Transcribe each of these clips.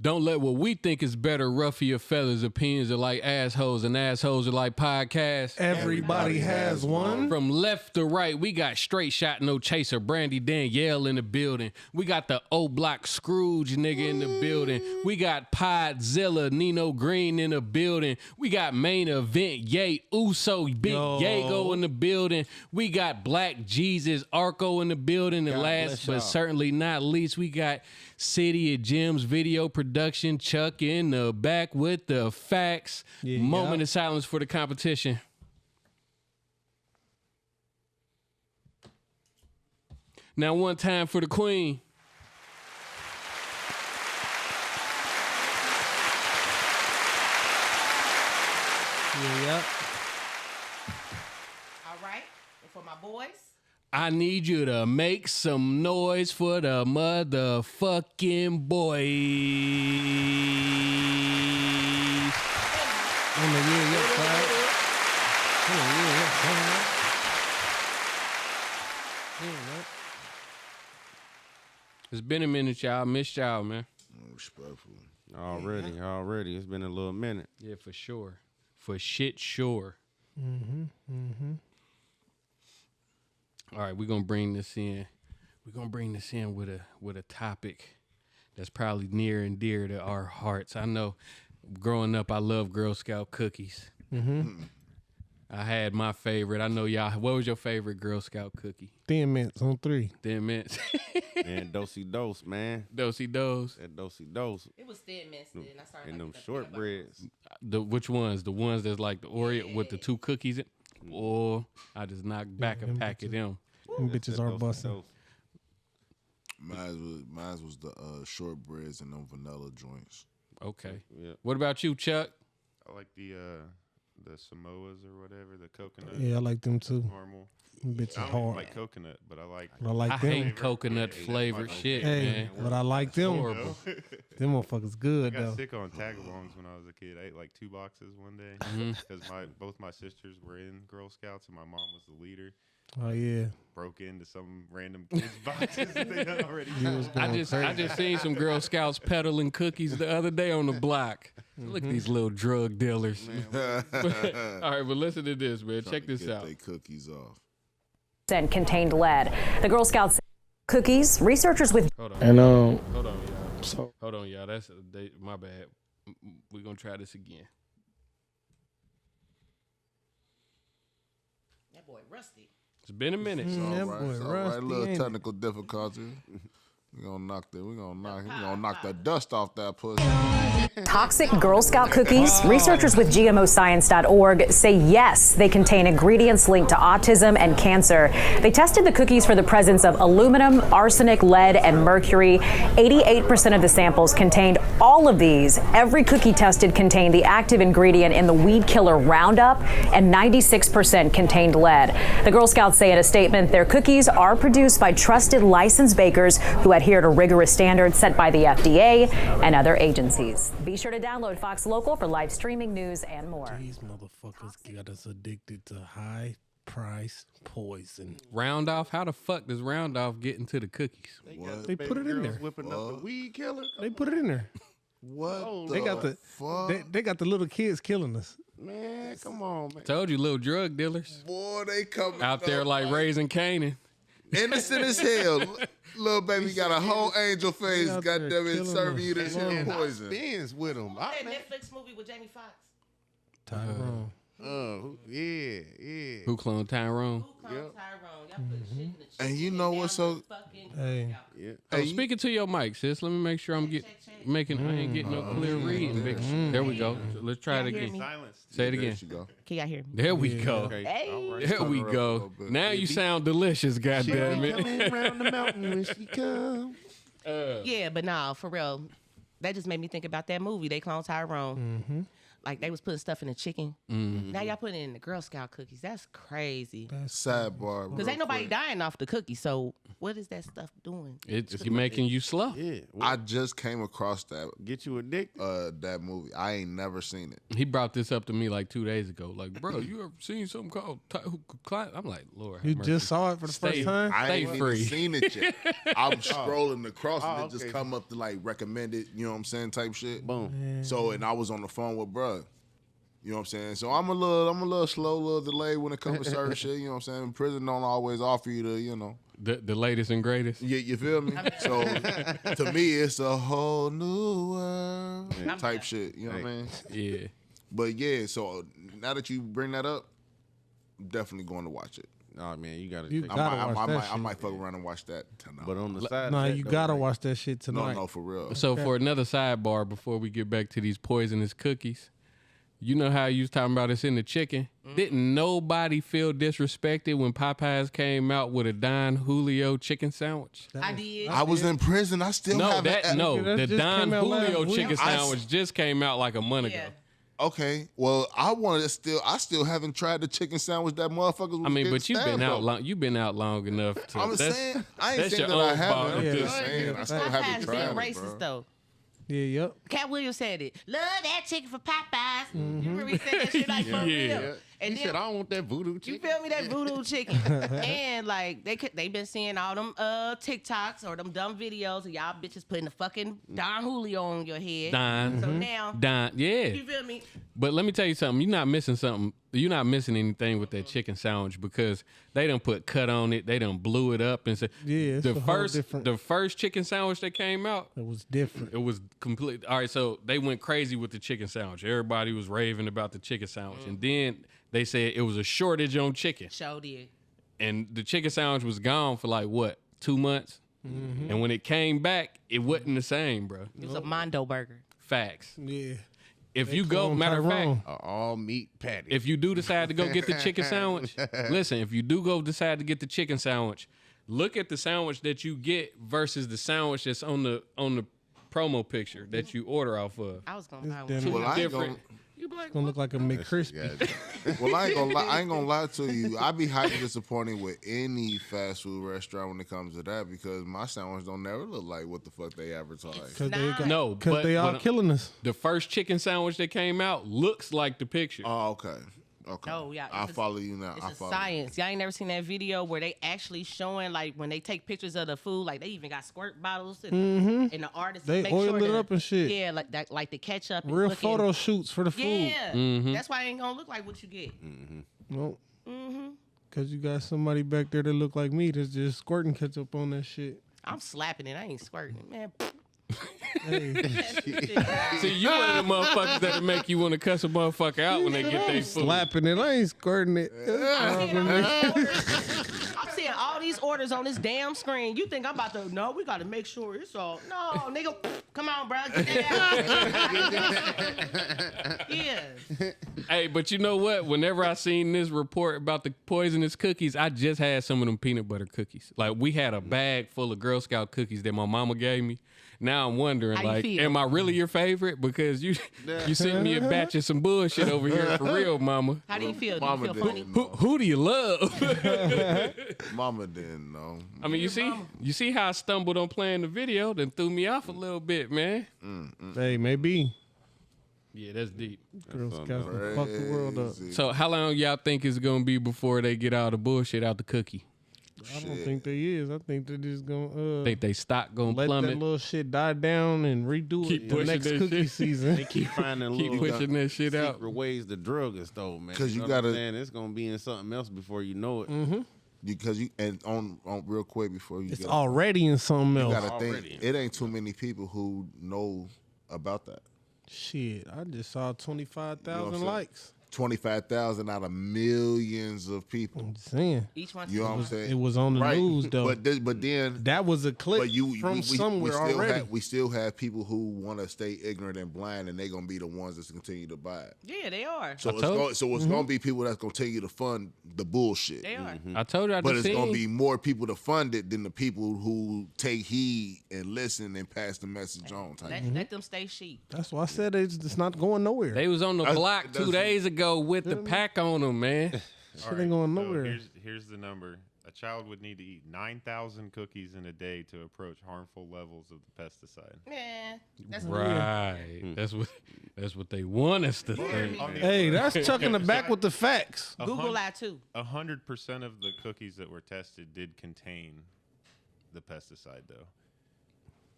Don't let what we think is better ruffle your feathers. Opinions are like assholes, and assholes are like podcasts. Everybody has one. From left to right, we got Straight Shot No Chaser, Brandy Danielle in the building. We got the O-Block Scrooge nigga in the building. We got Podzilla, Nino Green in the building. We got Main Event, Ye Uso, Big Yago in the building. We got Black Jesus, Arco in the building. And last but certainly not least, we got City of Gems Video Production, Chuck in the back with the facts. Moment of silence for the competition. Now one time for the queen. Yeah. All right, and for my boys. I need you to make some noise for the motherfucking boys. It's been a minute, y'all. Missed y'all, man. Respectfully. Already. It's been a little minute. Yeah, for sure. For shit, sure. All right, we're gonna bring this in. We're gonna bring this in with a topic that's probably near and dear to our hearts. I know, growing up, I love Girl Scout cookies. I had my favorite. I know y'all. What was your favorite Girl Scout cookie? Thin Mints on 3. Thin Mints. And Dosey Dose, man. Dosey Dose. That Dosey Dose. It was Thin Mints then. I started And liking them the peanut butter shortbreads. Which ones? The ones that's like the Oreo with the 2 cookies in? Or I just knocked back a pack of them. Them bitches are busting. Mine was the shortbreads and them vanilla joints. Okay. Yeah. What about you, Chuck? I like the Samoas or whatever, the coconut. Yeah, I like them too. Normal. Them bitches I don't hard. like coconut, but I like. But I like I them. hate coconut flavored shit, Hey, man. but I like them. Horrible. Them motherfuckers I good got though. sick on tagalongs when I was a kid. I ate like 2 boxes one day because both my sisters were in Girl Scouts and my mom was the leader. Oh yeah. Broke into some random kids' boxes that they had already. I just seen some Girl Scouts peddling cookies the other day on the block. Look at these little drug dealers. All right, but listen to this, man. Check this out. They cookies off. And contained lead. The Girl Scouts cookies, researchers with Hold on. And Hold on, y'all. so Hold on, y'all. That's my bad. We're gonna try this again. That boy rusty. It's been a minute. It's all that right. boy It's all rusty, right. A little ain't it? technical difficulty. We gonna knock the dust off that pussy. toxic Girl Scout cookies, researchers with GMOscience.org say yes, they contain ingredients linked to autism and cancer. They tested the cookies for the presence of aluminum, arsenic, lead, and mercury. 88% of the samples contained all of these. Every cookie tested contained the active ingredient in the weed killer Roundup, and 96% contained lead. The Girl Scouts say in a statement their cookies are produced by trusted licensed bakers who adhere to rigorous standards set by the FDA and other agencies. Be sure to download Fox Local for live streaming news and more. these motherfuckers got us addicted to high price poison. Roundoff? How the fuck does Roundoff get into the cookies? They put it in there. Whipping up the weed killer. They put it in there. What They got the fuck? they got the little kids killing us. Man, come on, man. Told you, little drug dealers Boy, they coming out there up like raising Canaan. innocent as hell. Little baby got a whole angel face. out there Goddamn it, killing serving us. you this shit And poison. spins with them. That Netflix movie with Jamie Foxx. Tyrone. Yeah. Who cloned Tyrone? Who cloned Tyrone? Y'all put shit in the chicken And you know down what's so- the fucking Hey. Yeah. Oh, speaking to your mic, sis. Let me make sure I'm making. I ain't getting no clear reading. Big. There we go. Let's try it Y'all hear again. me? Silence. Say it There again. she go. Can y'all hear me? There we go. Okay. Hey. All right. There we Turn her up a go. little bit. Now you sound delicious, goddamn it. Coming round the mountain when she comes. Yeah, but nah, for real. That just made me think about that movie. They cloned Tyrone. like they was putting stuff in the chicken. Now y'all putting it in the Girl Scout cookies. That's crazy. Sidebar. Because ain't nobody dying off the cookie. So what is that stuff doing? It's making you slow. Yeah. I just came across that Get you addicted. that movie. I ain't never seen it. He brought this up to me like 2 days ago. Like, bro, you ever seen something called I'm like, Lord, have You mercy. just saw it for the Stay- first time? I Stay ain't free. even seen it yet. I'm scrolling across and it just okay. come up to like recommended, you know what I'm saying, type shit. Boom. So and I was on the phone with bruh. You know what I'm saying? So I'm a little slow, a little delayed when it comes to certain shit. You know what I'm saying? Prison don't always offer you the, you know. The latest and greatest. You feel me? So to me, it's a whole new world type shit. You know what I mean? Yeah. But yeah, so now that you bring that up, definitely going to watch it. Oh man, you gotta. I check might, it out. I might fuck around and watch that tonight. But on the side, Nah, of that, you though, gotta like, watch that shit no, tonight. for real. So for another sidebar before we get back to these poisonous cookies, you know how you was talking about it's in the chicken? Didn't nobody feel disrespected when Popeyes came out with a Don Julio chicken sandwich? I did. I was in prison. I still No, haven't. that the just Don came out last Julio week. chicken sandwich just came out like a month ago. Yeah. Okay, well, I still haven't tried the chicken sandwich that motherfuckers was I mean, getting but you've been stabbed out over. long. You've been out long enough to. I'm that's- saying, I ain't that's saying your that I own fault. haven't. I'm Yeah. just saying, I still haven't Popeyes tried being it, racist bro. though. Yeah, yep. Cat Williams said it. Love that chicken for Popeyes. You remember he said that shit like for Yeah. real. And He then, said, "I don't want that voodoo you chicken." feel me? That voodoo chicken. And like they been seeing all them TikToks or them dumb videos of y'all bitches putting the fucking Don Julio on your head. Don. So now Don, yeah. you feel me? But let me tell you something. You're not missing something. You're not missing anything with that chicken sandwich because they done put cut on it. They done blew it up and said Yeah, it's a whole different- the first chicken sandwich that came out. It was different. It was complete. All right, so they went crazy with the chicken sandwich. Everybody was raving about the chicken sandwich, and then they said it was a shortage on chicken, Show did. and the chicken sandwich was gone for like what 2 months, and when it came back, it wasn't the same, bro. It was a Mondo burger. Facts. Yeah. If you go, cloned matter of fact, Tyrone. All meat patty. if you do decide to go get the chicken sandwich, listen, if you do go decide to get the chicken sandwich, look at the sandwich that you get versus the sandwich that's on the promo picture that you order off of. I was gonna buy This one. damn- Well, I ain't Different. gonna. You be like, Gonna look like a McCrispy. Well, I ain't gonna lie to you. I be highly disappointed with any fast food restaurant when it comes to that because my sandwich don't never look like what the fuck they advertise. Cause they got, No, cause but- they all but- killing us. the first chicken sandwich that came out looks like the picture. Oh, okay. Okay. Oh, yeah, I it's a- follow you now. I It's a follow science. Y'all ain't never seen that video where they actually showing like when they take pictures of the food, like they even got squirt bottles and the artists They make oil sure it the- up and shit. Yeah, like that, like the ketchup. is Real looking- photo shoots for the food. Yeah, that's why it ain't gonna look like what you get. No. Cause you got somebody back there that look like me that's just squirting ketchup on that shit. I'm slapping it. I ain't squirting it, man. Hey. See, you one of the motherfuckers that'll make you want to cuss a motherfucker out when they get their food. Slapping it. I ain't squirting it. I'm seeing all these orders on this damn screen. You think I'm about to? No, we got to make sure it's all. No, nigga, come on, bro, get that out. Yeah. Hey, but you know what? Whenever I seen this report about the poisonous cookies, I just had some of them peanut butter cookies. Like we had a bag full of Girl Scout cookies that my mama gave me. Now I'm wondering, How you like, feel? am I really your favorite? Because you sent me a batch of some bullshit over here for real, mama. How do you feel? Do Mama you feel funny? didn't Who, know. who do you love? Mama didn't know. I mean, you see how I stumbled on playing the video, then threw me off a little bit, man. Hey, maybe. Yeah, that's deep. Girl Scouts can fuck the world up. Crazy. So how long y'all think it's gonna be before they get all the bullshit out the cookie? I don't think they is. I think they're just gonna Think they stock gonna let that plummet? little shit die down and redo Keep it the pushing next that cookie shit. season. They keep finding Keep little pushing that shit out. secret ways to drug us, though, man. 'Cause you know what I'm gotta- saying? It's gonna be in something else before you know it. Because you and on real quick before you It's get already in something you else. gotta think already. it ain't too many people who know about that. Shit, I just saw 25,000 You know what I'm saying? likes. 25,000 out of millions of people. I'm just saying. Each one. You know what I'm saying? It was on the Right. news though. But then that was a clip but from somewhere still already. we still have people who want to stay ignorant and blind, and they're gonna be the ones that's continue to buy it. Yeah, they are. So it's gonna be people that's gonna continue to fund the bullshit. They are. I told you I But just it's gonna seen. be more people to fund it than the people who take heed and listen and pass the message on. Type. Let them stay sheep. That's why I said it's not going nowhere. They was on the block 2 that's- days ago with the pack on them, man. Shit ain't going nowhere. Here's the number. A child would need to eat 9,000 cookies in a day to approach harmful levels of the pesticide. Man, that's Right. That's what they want us to think. Hey, that's chucking the back with the facts. Google that too. 100% of the cookies that were tested did contain the pesticide, though.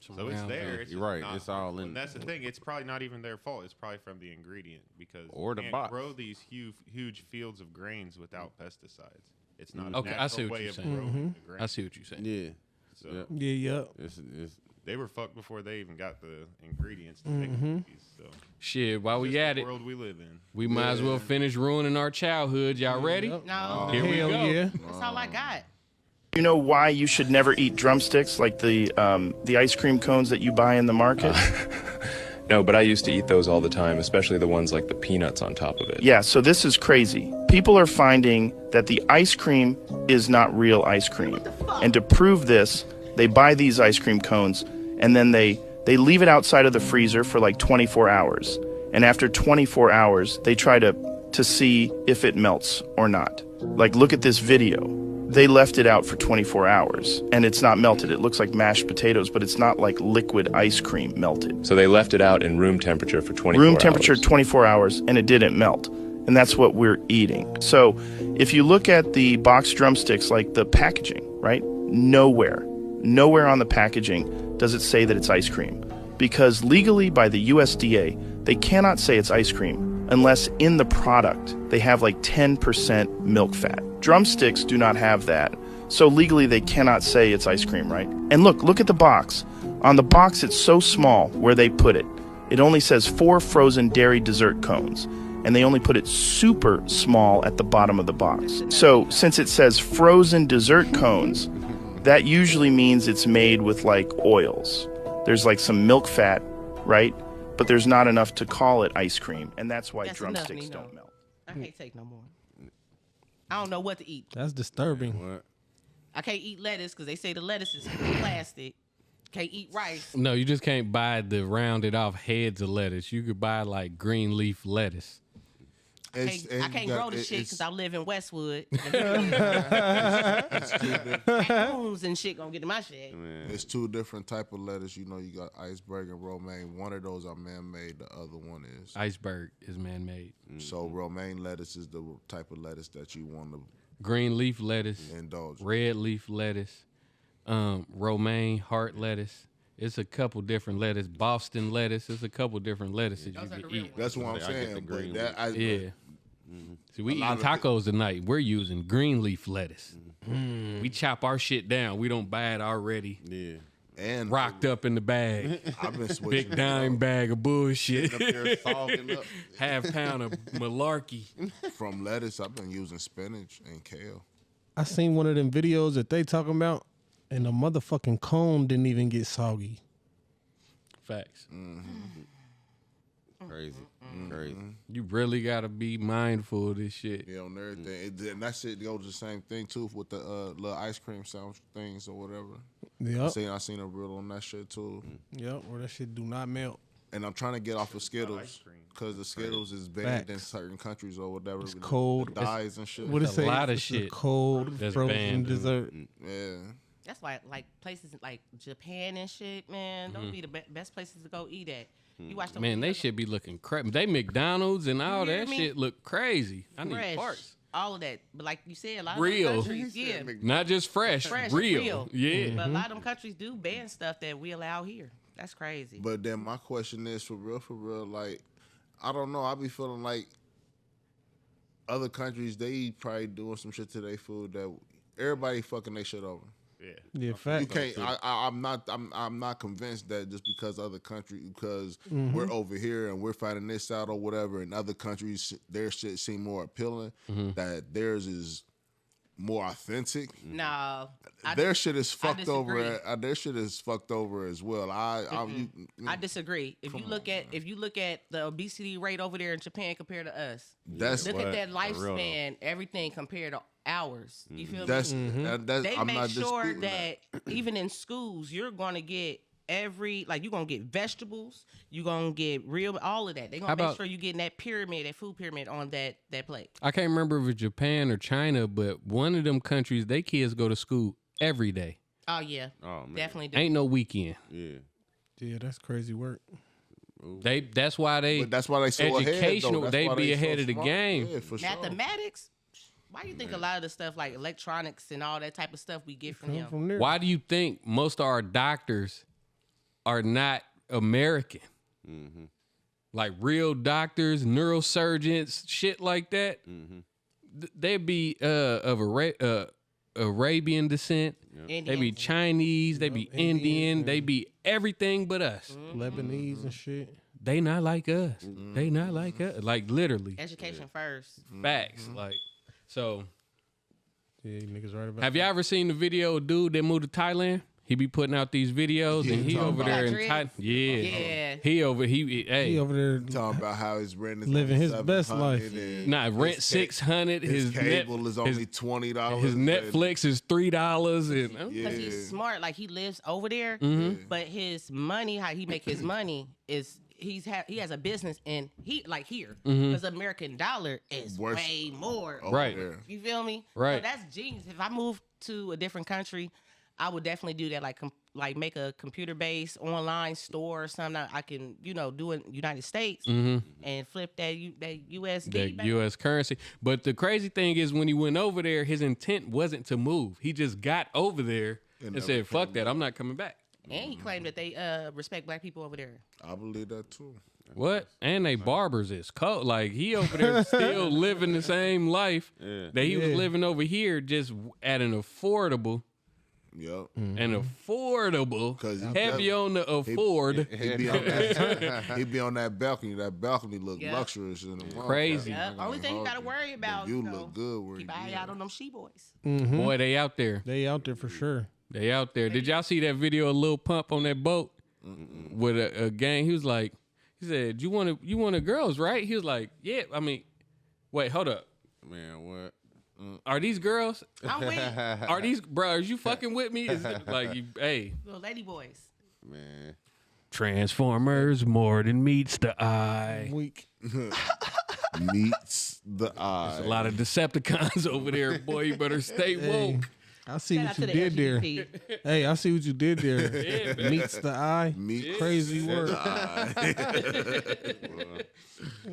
So it's there. It's You're just right. not It's all harmful. in. And that's the thing. It's probably not even their fault. It's probably from the ingredient because Or the you can't box. grow these huge fields of grains without pesticides. It's not Okay, a I natural see what way you're of saying. growing the grain. I see what you're saying. Yeah. So Yeah. It's they were fucked before they even got the ingredients to make the cookies. So Shit, while we just at the it, world we live in. we might as well finish ruining our childhood. Y'all ready? No, Here we Hell go. yeah. that's all I got. You know why you should never eat drumsticks, like the ice cream cones that you buy in the market? No, but I used to eat those all the time, especially the ones like the peanuts on top of it. Yeah, so this is crazy. People are finding that the ice cream is not real ice cream. And to prove this, they buy these ice cream cones and then they leave it outside of the freezer for like 24 hours. And after 24 hours, they try to see if it melts or not. Like, look at this video. They left it out for 24 hours and it's not melted. It looks like mashed potatoes, but it's not like liquid ice cream melted. So they left it out in room temperature for 24 hours. Room temperature 24 hours and it didn't melt. And that's what we're eating. So if you look at the box drumsticks, like the packaging, right? Nowhere on the packaging does it say that it's ice cream. Because legally by the USDA, they cannot say it's ice cream unless in the product they have like 10% milk fat. Drumsticks do not have that. So legally they cannot say it's ice cream, right? And look at the box. On the box it's so small where they put it. It only says 4 frozen dairy dessert cones. And they only put it super small at the bottom of the box. So since it says frozen dessert cones, that usually means it's made with like oils. There's like some milk fat, right? But there's not enough to call it ice cream. And that's why That's enough, drumsticks Nino. don't melt. I can't take no more. I don't know what to eat. That's disturbing. what? I can't eat lettuce because they say the lettuce is plastic. Can't eat rice. No, you just can't buy the rounded off heads of lettuce. You could buy like green leaf lettuce. I can't grow the shit because I live in Westwood. Raccoons and shit gonna get in my shit. It's 2 different type of lettuce. You know, you got iceberg and romaine. One of those are man-made. The other one is. Iceberg is man-made. So romaine lettuce is the type of lettuce that you want to Green leaf lettuce, indulge. red leaf lettuce, romaine heart lettuce. It's a couple different lettuce. Boston lettuce. It's a couple different lettuces you Those are can the real eat. That's what I'm I get the saying. green But that, Yeah. See, we A eating lot of tacos tonight. We're using green leaf lettuce. We chop our shit down. We don't buy it already Yeah. and rocked up in the bag. I've been switching Big dime bag of bullshit. up there fogging up. Half pound of malarkey. From lettuce. I've been using spinach and kale. I seen one of them videos that they talking about, and the motherfucking cone didn't even get soggy. Facts. Crazy. Crazy. You really gotta be mindful of this shit. Yeah, on everything. And that shit goes the same thing too with the little ice cream sandwich things or whatever. Yep. I seen a reel on that shit too. Yep. Where that shit do not melt. And I'm trying to get off of Skittles ice cream. because the Skittles is banned in Facts. certain countries or whatever. It's The cold. dyes and shit. What it a say? lot of It's a shit cold that's frozen banned. dessert. Yeah. That's why, like, places like Japan and shit, man, those be the best places to go eat at. You watch them. Man, they should be looking crazy. They McDonald's and all You hear that me? shit look crazy. I need fresh, parts. all of that. But like you said, a lot of Real. them countries, yeah, Not just fresh, fresh, real. Yeah. But a lot of them countries do ban stuff that we allow here. That's crazy. But then my question is for real, like, I don't know. I be feeling like other countries, they probably doing some shit to their food that everybody fucking they shit over. Yeah, You fact. can't. I'm not convinced that just because other countries, because we're over here and we're finding this out or whatever, and other countries their shit seem more appealing, that theirs is more authentic. No, Their shit is I fucked over. disagree. Their shit is fucked over as well. I disagree. If you look at the obesity rate over there in Japan compared to us, That's look at that For real, though. lifespan, everything compared to ours. You feel me? that's They I'm make not sure disputing that even in schools, you're gonna get you're gonna get vegetables, you're gonna get all of that. They're gonna make sure you're getting that food pyramid on that plate. I can't remember if it's Japan or China, but one of them countries, they kids go to school every day. Oh yeah, Oh man. definitely. Do. Ain't no weekend. Yeah. Yeah, that's crazy work. That's why they But that's why they so educational. ahead, though. That's They why be so ahead of the smart. game. Yeah, for sure. Mathematics. Why do you think a lot of the stuff like electronics and all that type of stuff we get from Come them? from there. Why do you think most of our doctors are not American? Like real doctors, neurosurgeons, shit like that. They be of Arabian descent. They be Indians. Chinese. They be Indian. They be everything but us. Lebanese and shit. They not like us. They not like us. Like literally. Education first. Facts. Like so. Yeah, you niggas right about Have you ever seen the video of dude that moved to Thailand? He be putting out these videos and he over there in Thailand. Yeah. Yeah. He over He over there Talking about how his rent is living only his best $700 life. and Nah, rent $600. his cable is only $20. His Netflix is $3. And Because he's smart. Like he lives over there, but his money, how he make his money is he has a business and he like here because American dollar is Worse way more. right. there. You feel me? Right. So that's genius. If I move to a different country, I would definitely do that. Like make a computer based online store or something. I can do in United States and flip that USD. The back. U.S. currency. But the crazy thing is when he went over there, his intent wasn't to move. He just got over there and said, fuck that. I'm not coming back. And he claimed that they respect black people over there. I believe that too. What? And they barbers is cold. Like he over there still living the same life that he was living over here, just at an affordable. Yep. And affordable, 'Cause he heavy on the afford. He be on that. He be on that balcony. That balcony look Yeah. luxurious in the morning. Crazy. Yep. Only thing you gotta worry about, You look good where keep you an eye at. out on them she-boys. Boy, they out there. They out there for sure. They out there. Did y'all see that video of Lil Pump on that boat with a gang? He was like, he said, "You want the girls, right?" He was like, "Yeah." I mean, wait, hold up. Man, what? Are these girls? I'm with Are these bro? Are you fucking with me? Is it like, hey, little lady boys. Man. Transformers more than meets the eye. Weak. Meets the eye. A lot of Decepticons over there, boy. You better stay woke. I see Shout what out you to the did there. LGBT. Hey, I see what you did there. man. Meets the eye. Crazy work.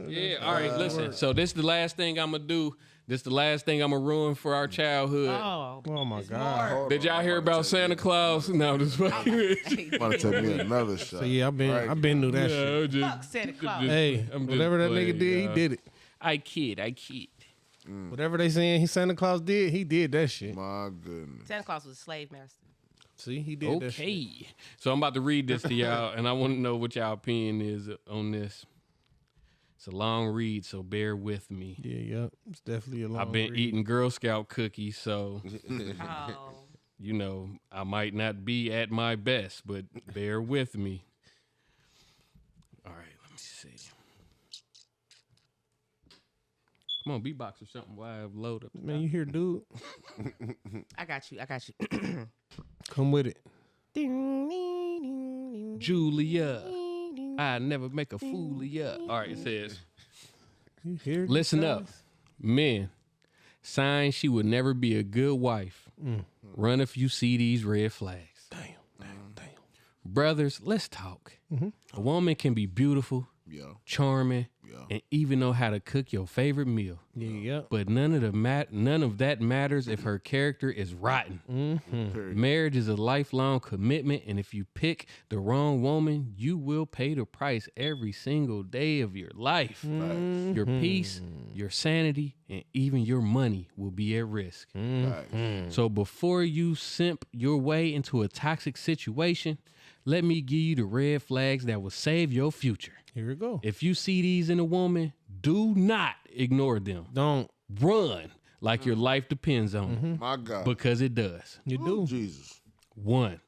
Yeah. All right. Listen. So this is the last thing I'm gonna do. This is the last thing I'm gonna ruin for our childhood. Oh my God. Did y'all hear about Santa Claus? No, this fucking. Want to take me another shot? So yeah, I've been through that shit. Fuck Santa Claus. Hey, I'm just whatever that playing, nigga did, y'all. he did it. I kid. Whatever they saying Santa Claus did, he did that shit. My goodness. Santa Claus was a slave master. See, he did that shit. Okay. So I'm about to read this to y'all, and I want to know what y'all opinion is on this. It's a long read, so bear with me. Yeah. It's definitely a long I've been read. eating Girl Scout cookies, so Oh. I might not be at my best, but bear with me. All right, let me see. Come on, beatbox or something while I load up. Man, you hear, dude? I got you. Come with it. Julia, I never make a fool of ya. All right, it says, You hear? listen guys? up, men. Sign she would never be a good wife. Run if you see these red flags. Damn. Brothers, let's talk. A woman can be beautiful, charming, and even know how to cook your favorite meal. Yeah. But none of that matters if her character is rotten. Marriage is a lifelong commitment, and if you pick the wrong woman, you will pay the price every single day of your life. Your peace, your sanity, and even your money will be at risk. So before you simp your way into a toxic situation, let me give you the red flags that will save your future. Here we go. If you see these in a woman, do not ignore them. Don't. Run like your life depends on it. My God. Because it does. You do. Jesus. 1.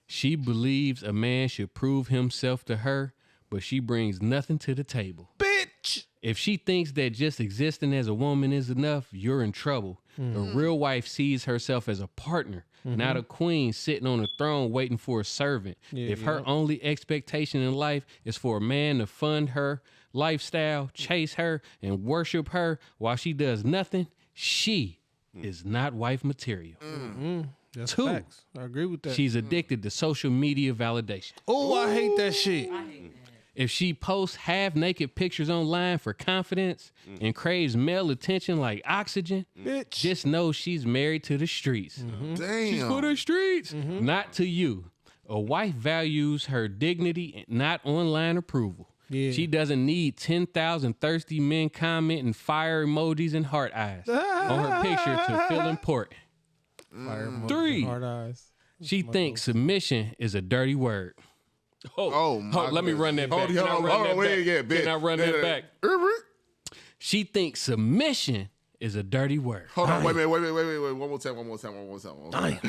She believes a man should prove himself to her, but she brings nothing to the table. Bitch. If she thinks that just existing as a woman is enough, you're in trouble. A real wife sees herself as a partner, not a queen sitting on a throne waiting for a servant. If her only expectation in life is for a man to fund her lifestyle, chase her, and worship her while she does nothing, she is not wife material. That's 2. facts. I agree with that. She's addicted to social media validation. Oh, I hate that shit. If she posts half-naked pictures online for confidence and craves male attention like oxygen, Bitch. just know she's married to the streets. Damn. She's for the streets, not to you. A wife values her dignity, not online approval. Yeah. She doesn't need 10,000 thirsty men commenting fire emojis and heart eyes on her picture to feel important. Fire emoji, 3. Hard eyes. She thinks submission is a dirty word. Oh, my let me goodness. run that back. Hold on, wait, yeah, bitch. Can I run that back? She thinks submission is a dirty word. Hold on, wait. One more time.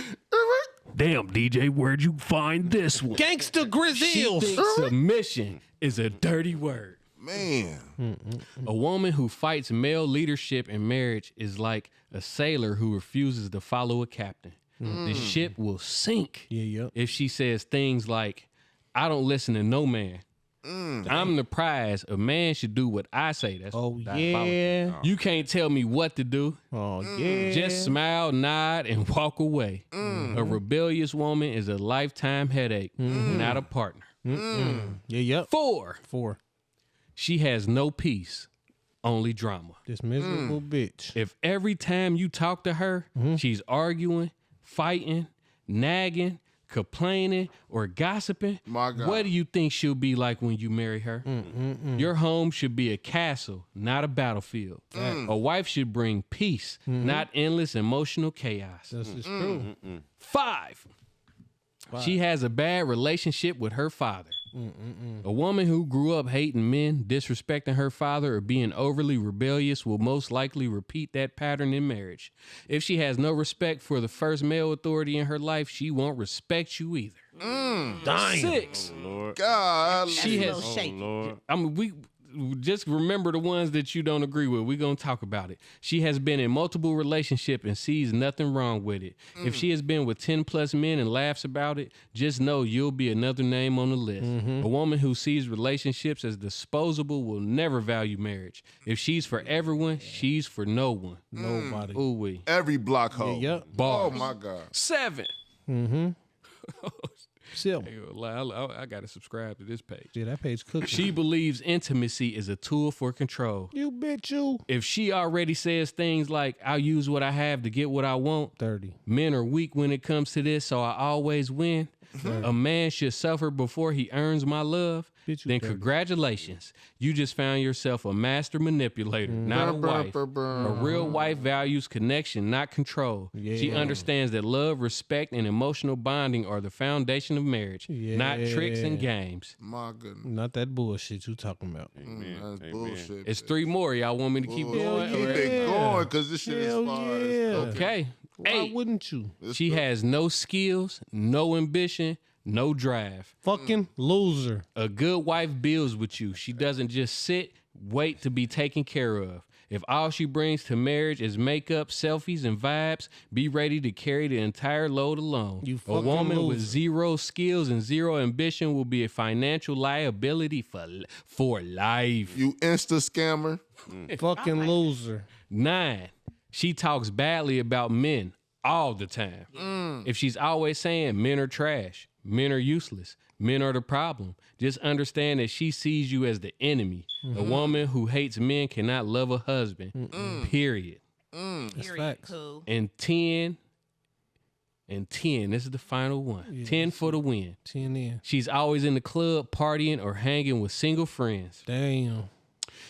Damn, DJ, where'd you find this one? Gangsta She Grizzles. thinks submission is a dirty word. Man. A woman who fights male leadership in marriage is like a sailor who refuses to follow a captain. The ship will sink if she says things like, I don't listen to no man. I'm the prize. A man should do what I say. That's Yeah. You can't tell me what to do. Oh, yeah. Just smile, nod, and walk away. A rebellious woman is a lifetime headache, not a partner. Yeah. 4. 4. She has no peace, only drama. This miserable bitch. If every time you talk to her, she's arguing, fighting, nagging, complaining, or gossiping, My God. what do you think she'll be like when you marry her? Your home should be a castle, not a battlefield. A wife should bring peace, not endless emotional chaos. This is true. 5. She has a bad relationship with her father. A woman who grew up hating men, disrespecting her father, or being overly rebellious will most likely repeat that pattern in marriage. If she has no respect for the first male authority in her life, she won't respect you either. 6. God. She has. Lord. I mean, we just remember the ones that you don't agree with. We're going to talk about it. She has been in multiple relationships and sees nothing wrong with it. If she has been with 10 plus men and laughs about it, just know you'll be another name on the list. A woman who sees relationships as disposable will never value marriage. If she's for everyone, she's for no one. Nobody. Ooh wee. Every block hole. Yep. Oh, Bars. my God. 7. Still. I ain't gonna lie, I gotta subscribe to this page. Yeah, that page cooking. She believes intimacy is a tool for control. You bitch you. If she already says things like, I'll use what I have to get what I want, 30. men are weak when it comes to this, so I always win. A man should suffer before he earns my love. Bitch, you Then dirty. congratulations. You just found yourself a master manipulator, not a wife. A real wife values connection, not control. She understands that love, respect, and emotional bonding are the foundation of marriage, not tricks and games. My goodness. Not that bullshit you talking about. That's bullshit. It's 3 more. Y'all want me to keep going? Keep it going, because this shit Hell is far. yeah. Okay. Why 8. wouldn't you? She has no skills, no ambition, no drive. Fucking loser. A good wife builds with you. She doesn't just sit, wait to be taken care of. If all she brings to marriage is makeup, selfies, and vibes, be ready to carry the entire load alone. You A fucking woman with loser. 0 skills and 0 ambition will be a financial liability for life. You Insta scammer. Fucking loser. 9. She talks badly about men all the time. If she's always saying men are trash, men are useless, Men are the problem. Just understand that she sees you as the enemy. A woman who hates men cannot love a husband. Period. That's Period. facts. Cool. And 10, this is the final one. 10 for the win. 10 in. She's always in the club partying or hanging with single friends. Damn.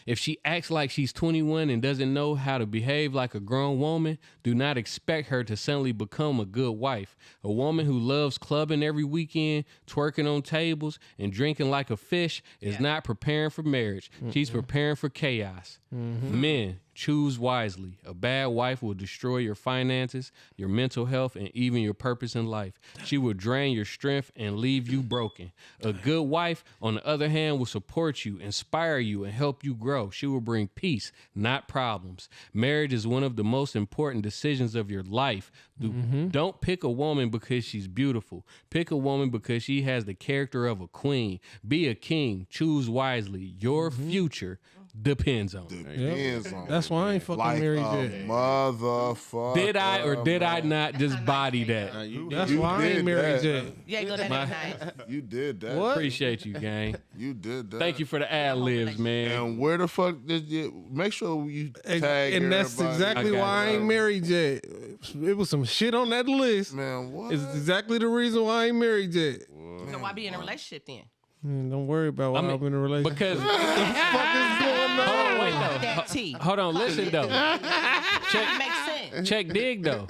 If she acts like she's 21 and doesn't know how to behave like a grown woman, do not expect her to suddenly become a good wife. A woman who loves clubbing every weekend, twerking on tables, and drinking like a fish is not preparing for marriage. She's preparing for chaos. Men, choose wisely. A bad wife will destroy your finances, your mental health, and even your purpose in life. She will drain your strength and leave you broken. A good wife, on the other hand, will support you, inspire you, and help you grow. She will bring peace, not problems. Marriage is one of the most important decisions of your life. Don't pick a woman because she's beautiful. Pick a woman because she has the character of a queen. Be a king. Choose wisely. Your future depends on it. Depends on That's why I ain't fucking like married a yet. motherfucker. Did I or did I not just body that? That's You why I did ain't married that. yet. Yeah, go that night. You did that. What? Appreciate you, gang. You did that. Thank you for the ad libs, man. And where the fuck did you make sure you tag And that's everybody. exactly I got why I ain't married yet. It was some shit on that list. Man, what? It's exactly the reason why I ain't married yet. So why be in a relationship then? Man, don't worry about why I'm in a relationship. Because what the fuck is going on? wait That tea. hold on, listen though. That makes sense. Check dig though.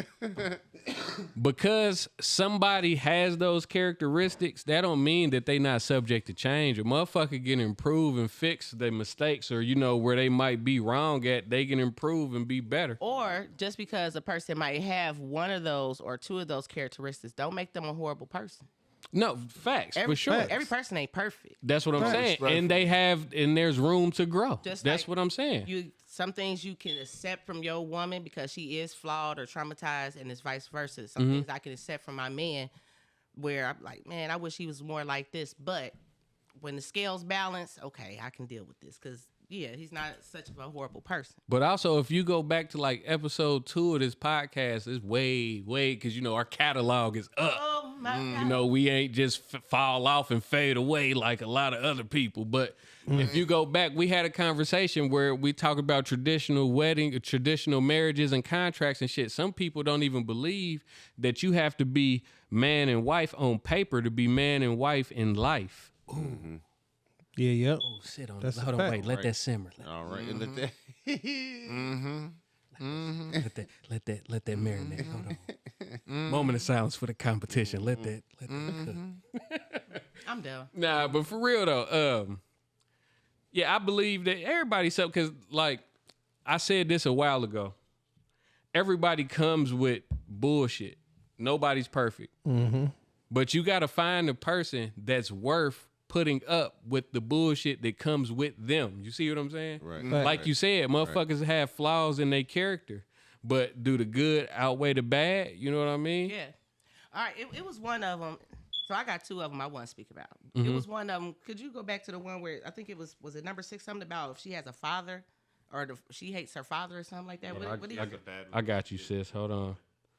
Because somebody has those characteristics, that don't mean that they not subject to change. A motherfucker can improve and fix their mistakes, or where they might be wrong at, they can improve and be better. Or just because a person might have one of those or two of those characteristics, don't make them a horrible person. No, facts, for sure. Every person ain't perfect. That's what I'm saying. And there's room to grow. Just That's like what I'm saying. Some things you can accept from your woman because she is flawed or traumatized, and it's vice versa. Some things I can accept from my man where I'm like, man, I wish he was more like this. But when the scales balance, okay, I can deal with this because, yeah, he's not such a horrible person. But also, if you go back to like episode 2 of this podcast, it's way, because our catalog is up. Oh, my God. We ain't just fall off and fade away like a lot of other people. But if you go back, we had a conversation where we talk about traditional marriages and contracts and shit. Some people don't even believe that you have to be man and wife on paper to be man and wife in life. Ooh. Yeah, yep. Oh, sit on That's it. a Hold on, fact. wait. Let that simmer. All right, and let that. Let that marinate. Hold on. Moment of silence for the competition. Let that cook. I'm down. Nah, but for real though, yeah, I believe that everybody's up because, like, I said this a while ago. Everybody comes with bullshit. Nobody's perfect. But you got to find a person that's worth putting up with the bullshit that comes with them. You see what I'm saying? Right. Like you said, motherfuckers have flaws in their character, but do the good outweigh the bad? You know what I mean? Yeah. All right. It was one of them. So I got two of them I want to speak about. It was one of them. Could you go back to the one where I think it was it number 6, something about if she has a father or she hates her father or something like that? What do you I got you, sis. Hold on.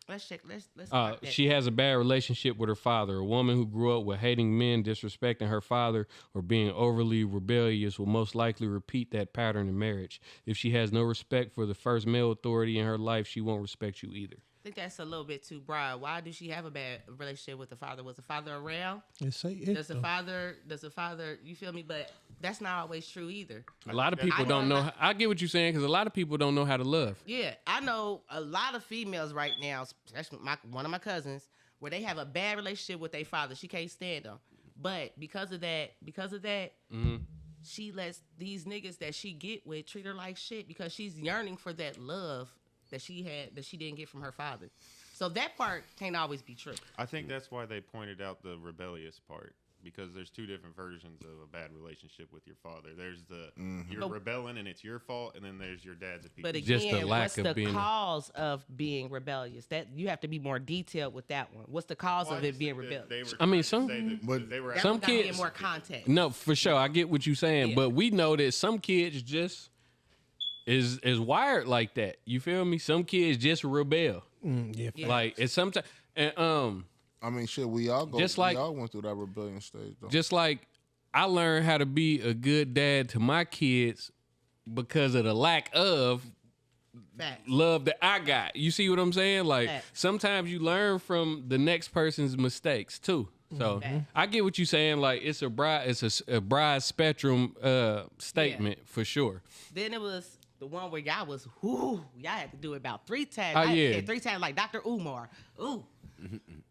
Let's check. Let's mark that. She has a bad relationship with her father. A woman who grew up with hating men, disrespecting her father, or being overly rebellious will most likely repeat that pattern in marriage. If she has no respect for the first male authority in her life, she won't respect you either. I think that's a little bit too broad. Why do she have a bad relationship with the father? Was the father around? Does the father, you feel me? But that's not always true either. A lot of people don't know. I get what you're saying because a lot of people don't know how to love. Yeah, I know a lot of females right now, especially one of my cousins, where they have a bad relationship with their father. She can't stand them. But because of that, she lets these niggas that she get with treat her like shit because she's yearning for that love that she didn't get from her father. So that part can't always be true. I think that's why they pointed out the rebellious part, because there's two different versions of a bad relationship with your father. There's the you're rebelling and it's your fault, and then there's your dad's a piece. But Just the again, lack what's of the being cause of being rebellious? That you have to be more detailed with that one. What's the cause of it being rebellious? I mean, some Some kids get more context. No, for sure. I get what you're saying, but we know that some kids just is wired like that. You feel me? Some kids just rebel. Yeah. Yeah. Like it's sometimes, and I mean, shit, we all went through that rebellion stage, though. Just like I learned how to be a good dad to my kids because of the lack of love that I got. You see what I'm saying? Like sometimes you learn from the next person's mistakes too. So I get what you're saying. Like it's a broad spectrum statement for sure. Then it was the one where y'all was, y'all had to do it about 3 times. Oh, I had to yeah. say it 3 times like Dr. Umar. Ooh.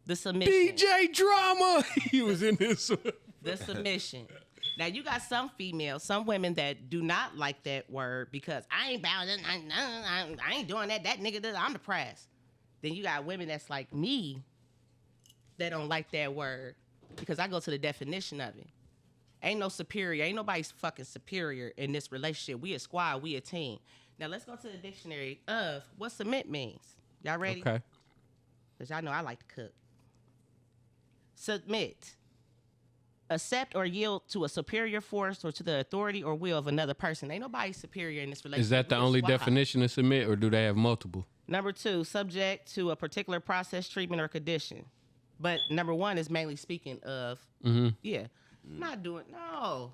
The submission. DJ Drama. He was in this one. The submission. Now you got some females, some women that do not like that word because I ain't bowing. I ain't doing that. That nigga does. I'm depressed. Then you got women that's like me that don't like that word because I go to the definition of it. Ain't no superior. Ain't nobody's fucking superior in this relationship. We a squad. We a team. Now let's go to the dictionary of what submit means. Y'all ready? Okay. Because y'all know I like to cook. Submit. Accept or yield to a superior force or to the authority or will of another person. Ain't nobody superior in this relationship. Is that the We a only squad. definition of submit, or do they have multiple? Number 2, subject to a particular process, treatment, or condition. But number 1 is mainly speaking of, not doing, no.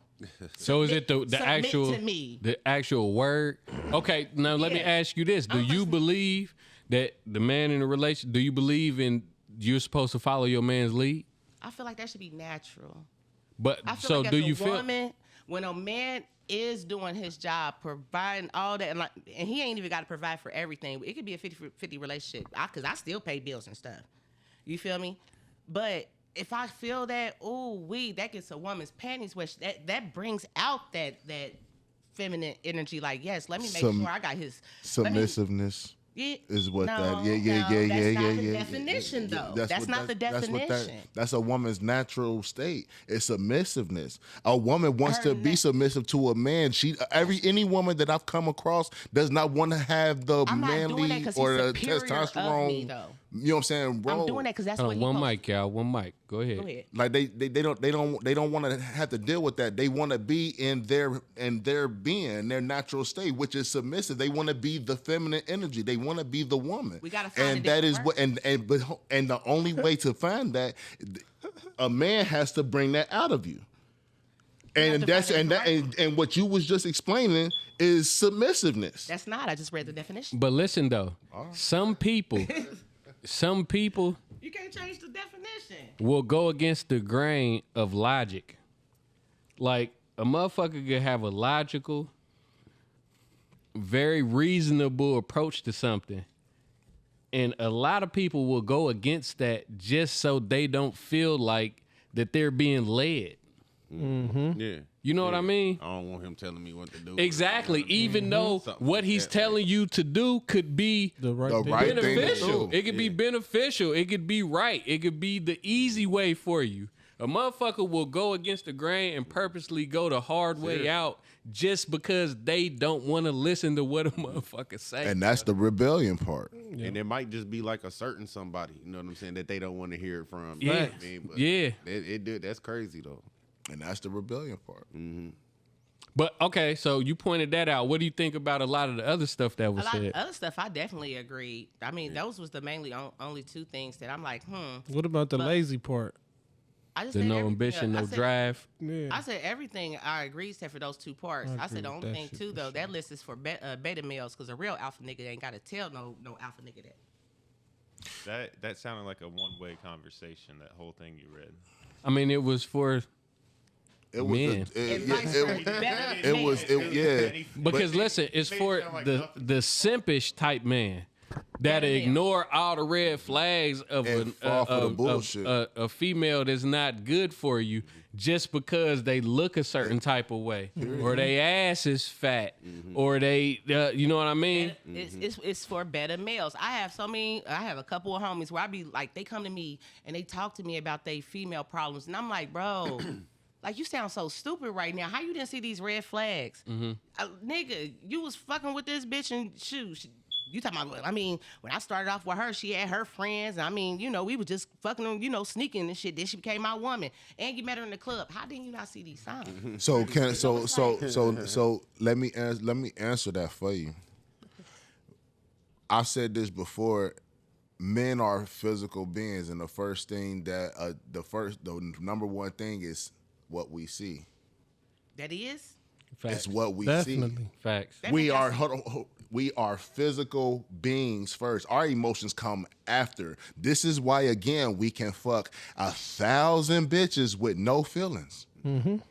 So is it the Submit actual to me. the actual word? Okay, now let me Yeah. ask you this: do you believe that the man in the relation? Do you believe in you're supposed to follow your man's lead? I feel like that should be natural. But I feel so like do as a you feel? woman, when a man is doing his job, providing all that, and he ain't even got to provide for everything. It could be a 50-50 relationship because I still pay bills and stuff. You feel me? But if I feel that, that gets a woman's panties wet, that brings out that feminine energy. Like, yes, let me make sure I got his Submissiveness. Is what no, that? That's not the yeah. definition, though. That's That's what not the definition. That's a woman's natural state. It's submissiveness. A woman wants to be submissive to a man. Any woman that I've come across does not want to have the I'm not doing that manly 'cause or he's the superior testosterone. of me, though. You know what I'm saying, bro? I'm doing that because that's what he One supposed mic, y'all. One mic. Go ahead. Go ahead. Like they don't want to have to deal with that. They want to be in their being, their natural state, which is submissive. They want to be the feminine energy. They want to be the woman. We gotta find and a that is different what and the only way to find that, a man has to bring that out of you. And and what you was just explaining is submissiveness. That's not. I just read the definition. But listen though, some people You can't change the definition. will go against the grain of logic. Like a motherfucker could have a logical, very reasonable approach to something. And a lot of people will go against that just so they don't feel like that they're being led. Yeah. You know what I mean? I don't want him telling me what to do. Exactly. Even though Something what like he's that, telling you to do could be The right thing. right thing to beneficial. do. It could be beneficial. It could be right. It could be the easy way for you. A motherfucker will go against the grain and purposely go the hard way out just because they don't want to listen to what a motherfucker say. And that's the rebellion part. And it might just be like a certain somebody, you know what I'm saying, that they don't want to hear it from. Yeah. You know what I mean? But Yeah. that's crazy though. And that's the rebellion part. But okay, so you pointed that out. What do you think about a lot of the other stuff that A was lot of said? other stuff, I definitely agreed. I mean, those was the mainly only 2 things that I'm like, What about the lazy part? I just The said no everything. ambition, I no said- drive. Yeah. I said everything I agreed except for those 2 parts. I agree said the with only that thing shit too for though, sure. that list is for beta males because a real alpha nigga ain't got to tell no alpha nigga that. That sounded like a one-way conversation. That whole thing you read. I mean, it was for It was Men. And vice versa. Better it was males. because listen, it's for the simpish type man that ignore all the red flags of And fall for the bullshit. a female that's not good for you just because they look a certain type of way, or they ass is fat, or they, you know what I mean? It's for better males. I have a couple of homies where I be like, they come to me and they talk to me about their female problems, and I'm like, bro, like you sound so stupid right now. How you didn't see these red flags, nigga? You was fucking with this bitch and shoot. You talking about? I mean, when I started off with her, she had her friends. I mean, we was just fucking, sneaking and shit. Then she became my woman, and you met her in the club. How didn't you not see these signs? So let me answer that for you. I've said this before. men are physical beings, and the first thing that the number one thing is what we see. That is. Facts. It's what we Definitely. see. Facts. We are physical beings first. Our emotions come after. This is why, again, we can fuck 1,000 bitches with no feelings.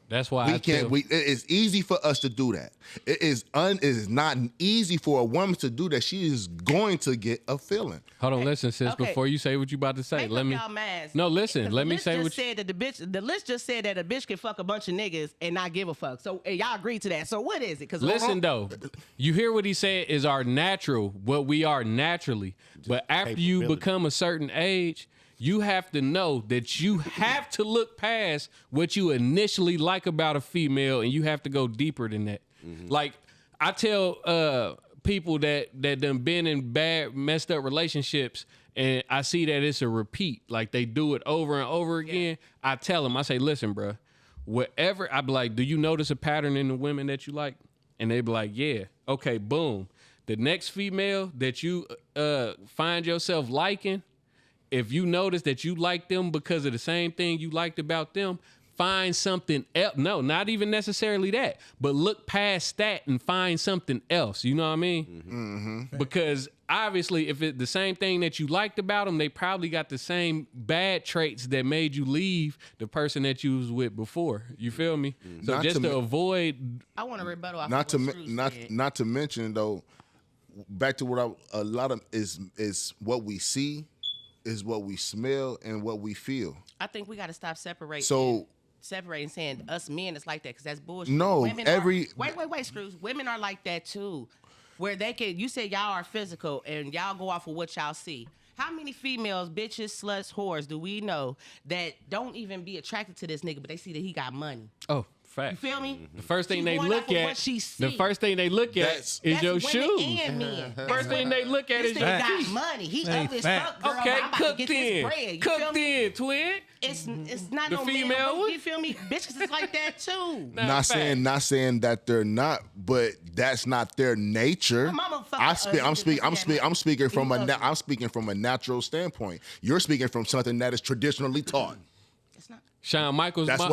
That's why It is easy for us to do that. It is not easy for a woman to do that. She is going to get a feeling. Hold on, listen, sis. Okay. Before you say what you about to say, Make let up me. y'all minds. No, listen. Because Let me list say just what. said that the list just said that a bitch can fuck a bunch of niggas and not give a fuck. So y'all agree to that. So what is it? Because Listen though, you hear what he said is our natural, what we are naturally. But after you become a certain age, you have to know that you have to look past what you initially like about a female, and you have to go deeper than that. Like I tell people that done been in bad, messed up relationships, and I see that it's a repeat. Like they do it over and over again. I tell them, I say, listen, bro, whatever. I be like, do you notice a pattern in the women that you like? And they be like, yeah. Okay, boom. The next female that you find yourself liking, if you notice that you like them because of the same thing you liked about them, find something else. No, not even necessarily that, but look past that and find something else. You know what I mean? Because obviously, if it's the same thing that you liked about them, they probably got the same bad traits that made you leave the person that you was with before. You feel me? So Not just to to avoid. I want to rebuttal off Not of to what me- Screws not said. not to mention though, back to what a lot of is what we see, is what we smell, and what we feel. I think we got to stop separating. So Separating, saying us men is like that because that's bullshit. No, Women every- wait, Screws. Women are like that too, where they can. You say y'all are physical and y'all go off of what y'all see. How many females, bitches, sluts, whores do we know that don't even be attracted to this nigga, but they see that he got money? Oh, fact. You feel me? The first thing She's they going look off of at, what she the see. first thing they look at That's- is That's your women shoes. and men. First thing they look at This is nigga your got feet. money. He Hey, up as fact. fuck, girl. Okay, I'm about to cooked get this in. bread. You Cooked feel me? in, twin. It's not The no female man. one? You feel me? Bitches is like that too. Nah, not fact. saying that they're not, but that's not their nature. My mama fuck I'm ugly speaking from ugly. I'm speaking from a natural standpoint. You're speaking from something that is traditionally taught. It's not. Shawn Michaels' That's mom.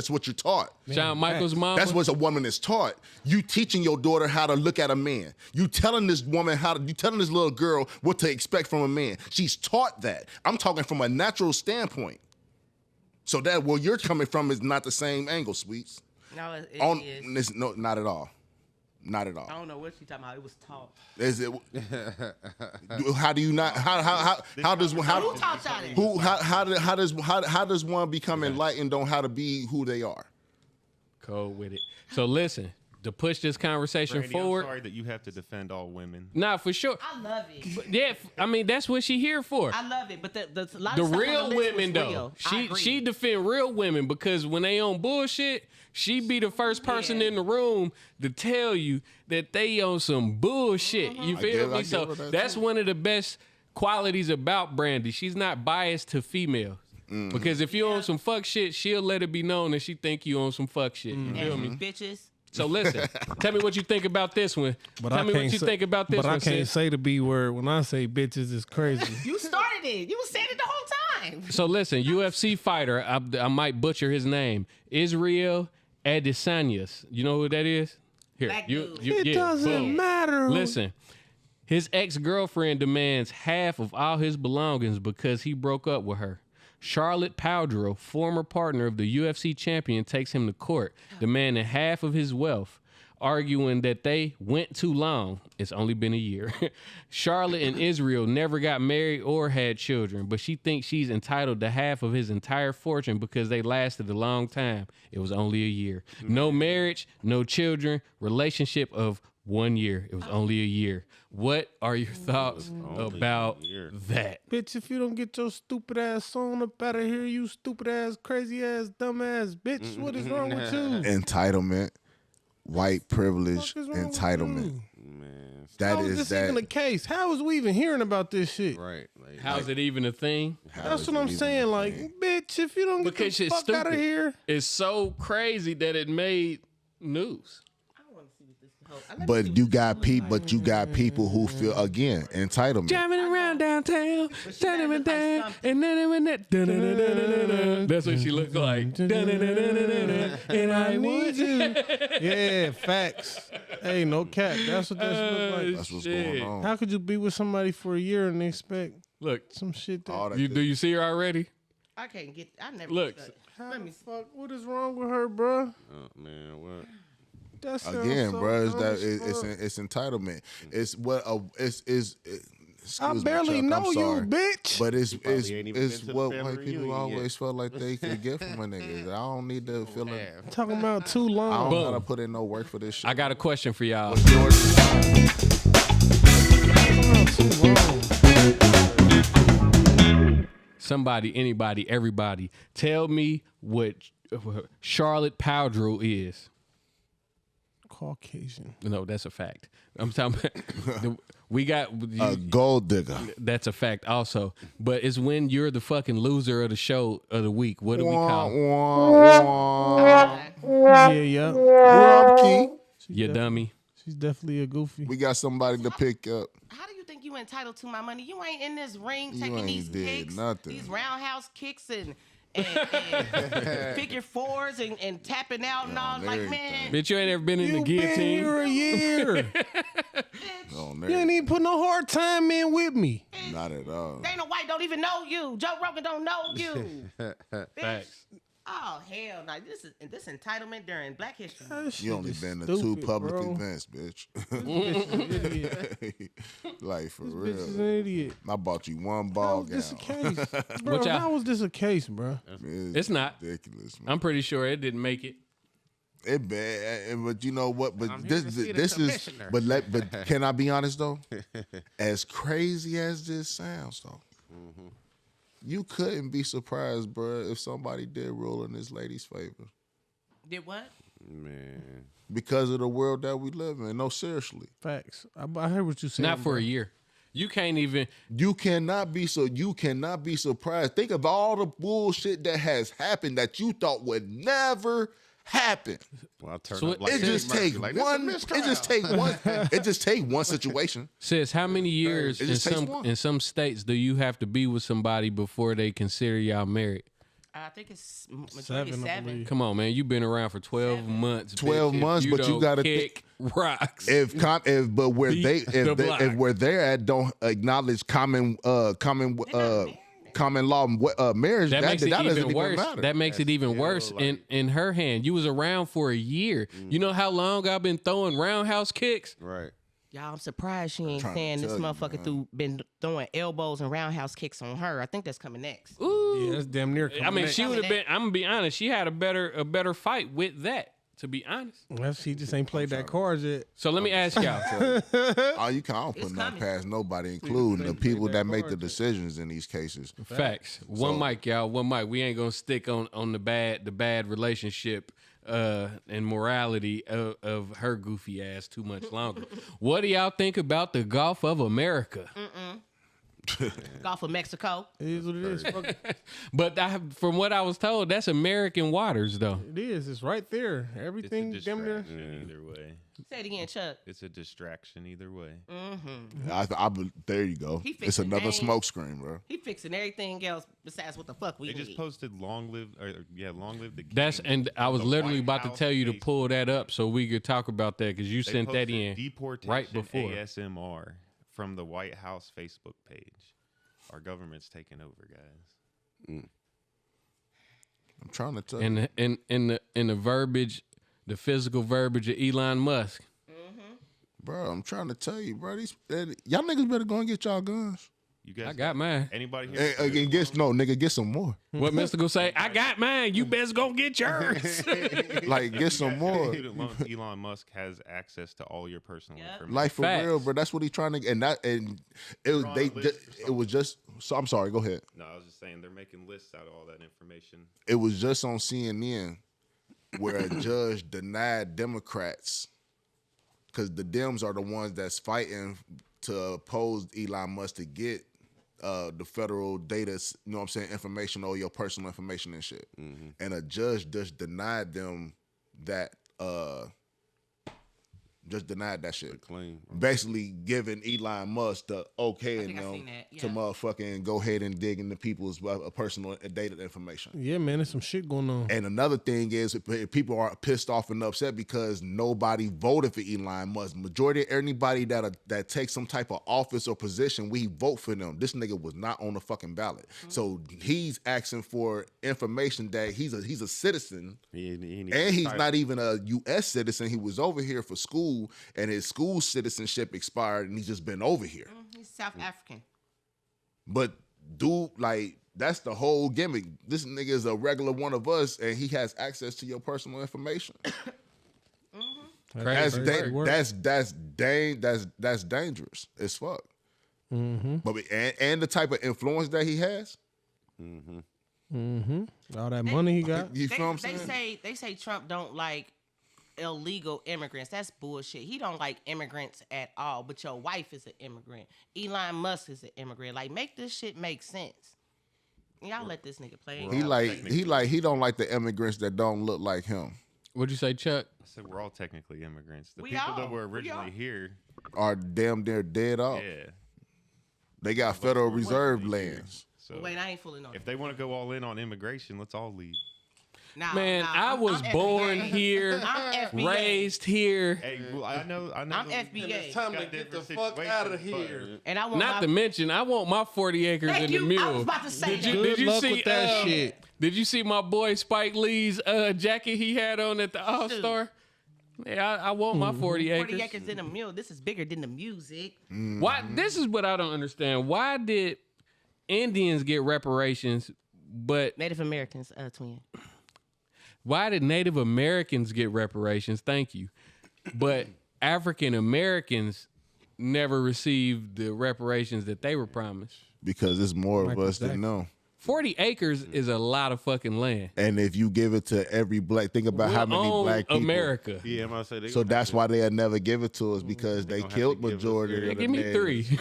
what you're taught. Shawn Michaels' mom. That's what a woman is taught. You teaching your daughter how to look at a man. You telling this woman you telling this little girl what to expect from a man. She's taught that. I'm talking from a natural standpoint. So that where you're coming from is not the same angle, Sweets. No, it is. No, not at all. Not at all. I don't know what she talking about. It was taught. Is it? How do you not? How does Who taught y'all that? how does one become enlightened on how to be who they are? Cold with it. So listen, to push this conversation Brandy, forward. I'm sorry that you have to defend all women. Nah, for sure. I love it. But yeah, I mean that's what she here for. I love it, but the a lot The of stuff on real list was women though, real. I agree. she defend real women because when they on bullshit, she be the first person Yeah. in the room to tell you that they on some bullshit. You feel me? I So get what that's too. one of the best qualities about Brandy. She's not biased to females. Because if you on some fuck shit, she'll let it be known that she think you on some fuck shit. You feel me? And bitches. So listen, tell me what you think about this one. Tell me what you think about this But one. I can't sis. say the B word when I say bitches is crazy. You started it. You was saying it the whole time. So listen, UFC fighter, I might butcher his name, Israel Adesanya. You know who that is? Here, Black you, dude. It doesn't boom. matter. Listen, his ex-girlfriend demands half of all his belongings because he broke up with her. Charlotte Paldreau, former partner of the UFC champion, takes him to court, demanding half of his wealth, arguing that they went too long. It's only been a year. Charlotte and Israel never got married or had children, but she thinks she's entitled to half of his entire fortune because they lasted a long time. It was only a year. No marriage, no children, relationship of 1 year. It was only a year. What are your thoughts about that? Bitch, if you don't get your stupid ass on up out of here, you stupid ass, crazy ass, dumb ass bitch, what is wrong with you? Entitlement, white privilege, What the fuck is wrong with entitlement. you? Man, That How is is this that. even the case? How is we even hearing about this shit? right. Like, How's it even a thing? That's what I'm saying. Like, bitch, if you don't get Because the it's fuck out of stupid. here. It's so crazy that it made news. I want to see But you got people who feel again entitlement. Jamming around downtown, turning down, and then that's what she looked like. And I need you. Yeah, facts. Hey, no cap. That's what that look like. That's what's going on. How could you be with somebody for a year and expect Look, some shit that All that do you see her already? I can't get. I never Look. Let me see. fuck? What is wrong with her, bro? Oh man, what? That sounds Again, so bro, dumb as fuck. it's entitlement. It's what excuse I me, barely Chuck, I'm know you, sorry. bitch. But it's probably ain't even it's been to the what family white people reunion always yet. felt like they could get from a nigga. I don't need to feel like Talking about too I long. don't gotta put in no work for this shit. I got a question for y'all. Somebody, anybody, everybody, tell me what Charlotte Powdrill is. Caucasian. No, that's a fact. I'm talking about, we got A gold digger. that's a fact also. But it's when you're the fucking loser of the show of the week. What do we call it? Yeah. Rumpke. You dummy. She's definitely a goofy. We got somebody to pick up. How do you think you entitled to my money? You ain't in this ring You taking ain't these did kicks, nothing. these roundhouse kicks and figure fours and tapping out and all. Like, man, Bitch, you ain't ever been in the You been guillotine. here a year. On You there. ain't even put no hard time in with me. Not at all. Dana White don't even know you. Joe Rogan don't know you. Facts. Oh hell no! This entitlement during Black History Month. That shit You only is been to two stupid, public bro. events, bitch. Like for Bitch is an real. idiot. I bought you one How ball was this a gown. case? Bro, y'all- how was this a case, bro? It's not. ridiculous, man. I'm pretty sure it didn't make it. It bad, but you know what? But I'm here to see the this is. commissioner. But can I be honest though? As crazy as this sounds though, you couldn't be surprised, bro, if somebody did rule in this lady's favor Did what? Man, because of the world that we live in. No, seriously, Facts. I heard what you said. Not for a year. You can't even. you cannot be surprised. Think of all the bullshit that has happened that you thought would never happen. well, I turn So up like It just Eddie take Murphy, like, this one. is a It just take one. It just take one situation. Says how many years It in just takes some one. in some states do you have to be with somebody before they consider y'all married? I think it's majority 7, I 7. believe. Come on, man. You've been around for 12 months. 12 bitch. If months, but you don't gotta kick rocks. But where Beat the block. if where they're at don't acknowledge common law marriage, that makes it doesn't even worse. matter. That makes it even still worse like- in her hand. You was around for a year. You know how long I've been throwing roundhouse kicks? right. Y'all, I'm surprised she ain't trying to saying this tell you, motherfucker been throwing elbows and roundhouse kicks on her. I think that's coming next. Yeah, that's damn near. I mean, she would have Coming been. I'm gonna be honest. She had a better fight with that. To be honest. Well, she just ain't played that cards yet. So let me ask y'all. I don't put It's nothing coming. past nobody, including the people that make the decisions in these cases. Facts. One mic, y'all. One mic. We ain't gonna stick on the bad relationship and morality of her goofy ass too much longer. What do y'all think about the Gulf of America? Gulf of Mexico. It is what it is. Fuck it. But from what I was told, that's American waters, though. It is. It's right there. It's a Everything damn near. distraction either way. Say it again, Chuck. It's a distraction either way. There you go. He It's fixing another names. smoke screen, bro. He fixing everything else besides what the fuck we They need. just posted long live the king. That's and I was The literally White about to House tell you to Facebook. pull that up so we could talk about that because you They sent that posted in deportation right before. ASMR from the White House Facebook page. Our government's taking over, guys. I'm trying to tell you. In the verbiage, the physical verbiage of Elon Musk. Bro, I'm trying to tell you, bro. Y'all niggas better go and get y'all guns. You guys I got mine. Anybody here? Hey, again, get some more. What Mr. gonna say? I got mine. You best go get yours. Like, get some more. Student loans, Elon Musk has access to all your personal information. Like for Facts. real, bro. That's what he's trying to. And it was just. So I'm sorry. Go ahead. No, I was just saying they're making lists out of all that information. It was just on CNN where a judge denied Democrats because the Dems are the ones that's fighting to oppose Elon Musk to get the federal data, you know what I'm saying, information or your personal information and shit. And a judge just denied them that just denied that shit. Claim. Basically giving Elon Musk the okay and think I them seen that, to yeah. motherfucking go ahead and dig into people's personal data information. Yeah, man, there's some shit going on. And another thing is people are pissed off and upset because nobody voted for Elon Musk. Majority of anybody that takes some type of office or position, we vote for them. This nigga was not on the fucking ballot. Mm-hmm. So he's asking for information that he's a citizen. He And he's not even a U.S. citizen. He was over here for school, and his school citizenship expired, and he's just been over here. He's South African. But dude, like, that's the whole gimmick. This nigga is a regular one of us, and he has access to your personal information. That's dangerous as fuck. But and the type of influence that he has. All that money he got. You feel what I'm saying? They say Trump don't like illegal immigrants. That's bullshit. He don't like immigrants at all. But your wife is an immigrant. Elon Musk is an immigrant. Like, make this shit make sense. Y'all let this nigga play. He don't like the immigrants that don't look like him. What'd you say, Chuck? I said we're all technically immigrants. The We people are. that were We originally are. here, Are damn near dead off. yeah. They got Federal Reserve lands. So Wait, I ain't fully on. if they want to go all in on immigration, let's all leave. Man, I was born here, I'm FBA. raised here. Hey, well, I know. I'm that FBA. it's Time got to get the different fuck out of situations, here. And I want Not my, to mention, I want my 40 acres Thank in you. the mule. I was about to say Did that. you, did you luck see with that shit. Did you see my boy Spike Lee's jacket he had on at the All Star? Yeah, I want my 40 acres. 40 acres in a mule. This is bigger than the music. Why? This is what I don't understand. Why did Indians get reparations, but Native Americans, twin. why did Native Americans get reparations? Thank you. But African Americans never received the reparations that they were promised. Because it's more of Michael us that Jackson. know. 40 acres is a lot of fucking land. And if you give it to every black, think about how many Own black people. America. Yeah, I'm about to say they So gonna that's have why they'll never give it to us because they gonna have killed to give us- majority yeah, of the Give me natives. 3.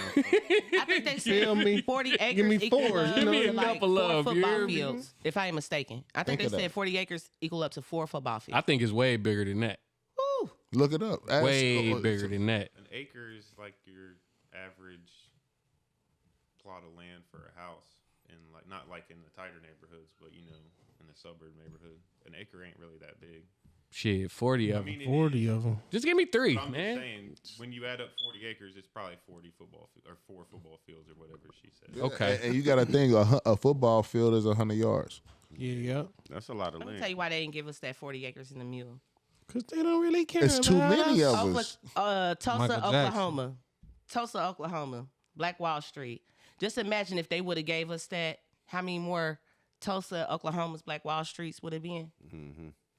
I think they Feel said me? 40 acres Give me equal 4. up Give me to a like couple 4 of, you hear football me? fields, if I ain't mistaken. I think Think they of said that. 40 acres equal up to 4 football fields. I think it's way bigger than that. Woo. Look it up. Ask- Way bigger than that. An acre is like your average plot of land for a house, and like not like in the tighter neighborhoods, but you know, in the suburb neighborhood, an acre ain't really that big. Shit, 40 I of them. mean, it 40 is, of them. Just give me 3, but I'm man. just saying, when you add up 40 acres, it's probably 40 football or 4 football fields or whatever she said. Okay. And you got to think a football field is 100 yards. Yeah. That's a lot of Let me land. tell you why they didn't give us that 40 acres in the mule. Because they don't really care. It's too about many us. of us. Tulsa, Michael Jackson. Oklahoma. Tulsa, Oklahoma. Black Wall Street. Just imagine if they would have gave us that, how many more Tulsa, Oklahoma's Black Wall Streets would have been?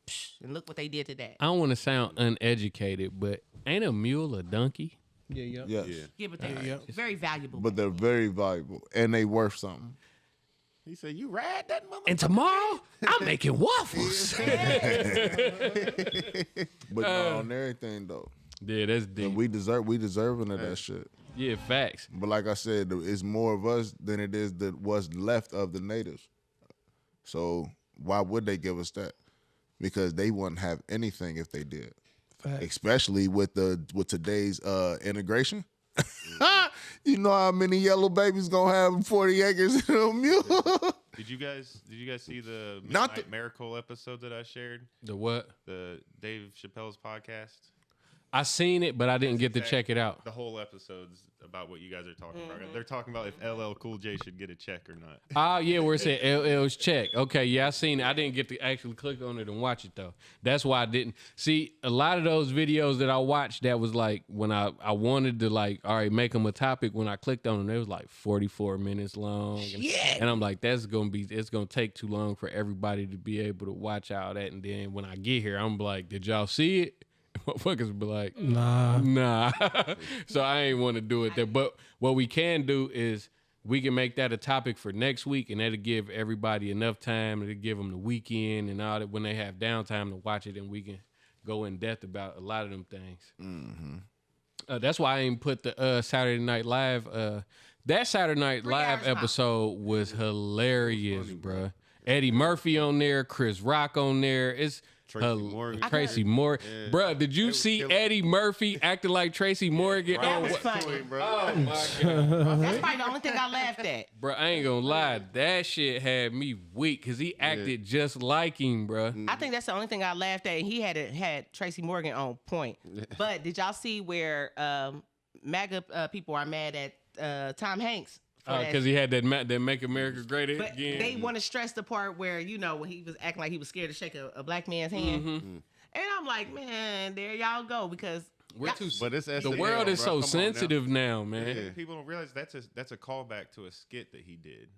Psh, and look what they did to that. I don't want to sound uneducated, but ain't a mule a donkey? Yeah. Yes. Yeah, but they're Yeah. very valuable. But they're very valuable and they worth something. He said, "You ride that mother." And tomorrow, I'm making waffles. But not on everything though. Yeah, that's And deep. we deserving of that shit. Yeah, facts. But like I said, it's more of us than it is what's left of the natives. So why would they give us that? Because they wouldn't have anything if they did. Facts. Especially with today's integration. You know how many yellow babies gonna have 40 acres in a mule? Did you guys see the Not Midnight Miracle episode that I shared? The what? The Dave Chappelle's podcast. I seen it, but I didn't get to check it out. The whole episode's about what you guys are talking about. They're talking about if LL Cool J should get a check or not. Oh, yeah, where it said LL's check. Okay, yeah, I seen it. I didn't get to actually click on it and watch it, though. That's why I didn't. See, a lot of those videos that I watched, that was like when I wanted to, like, all right, make them a topic. When I clicked on them, they was like 44 minutes long. And I'm like, it's going to take too long for everybody to be able to watch all that. And then when I get here, I'm like, did y'all see it? Motherfuckers be like, nah. So I ain't want to do it there. But what we can do is we can make that a topic for next week, and that'll give everybody enough time. It'll give them the weekend and all that when they have downtime to watch it, and we can go in depth about a lot of them things. Mm-hmm. That's why I ain't put the Saturday Night Live. That Saturday Night 3 Live hours long. episode was hilarious, bruh. Eddie Murphy on there, Chris Rock on there. Tracy Morgan. Yeah. Bruh, did you see Eddie Murphy acting like Tracy Morgan? That was funny. Oh my God. That's probably the only thing I laughed at. Bruh, I ain't gonna lie. That shit had me weak because he acted just like him, bruh. I think that's the only thing I laughed at. He had Tracy Morgan on point. But did y'all see where MAGA people are mad at Tom Hanks? Because he had that Make America Great Again. But they want to stress the part where, you know, when he was acting like he was scared to shake a black man's hand. And I'm like, man, there y'all go. Because but it's the world is so sensitive now, man. Yeah. People don't realize that's a callback to a skit that he did.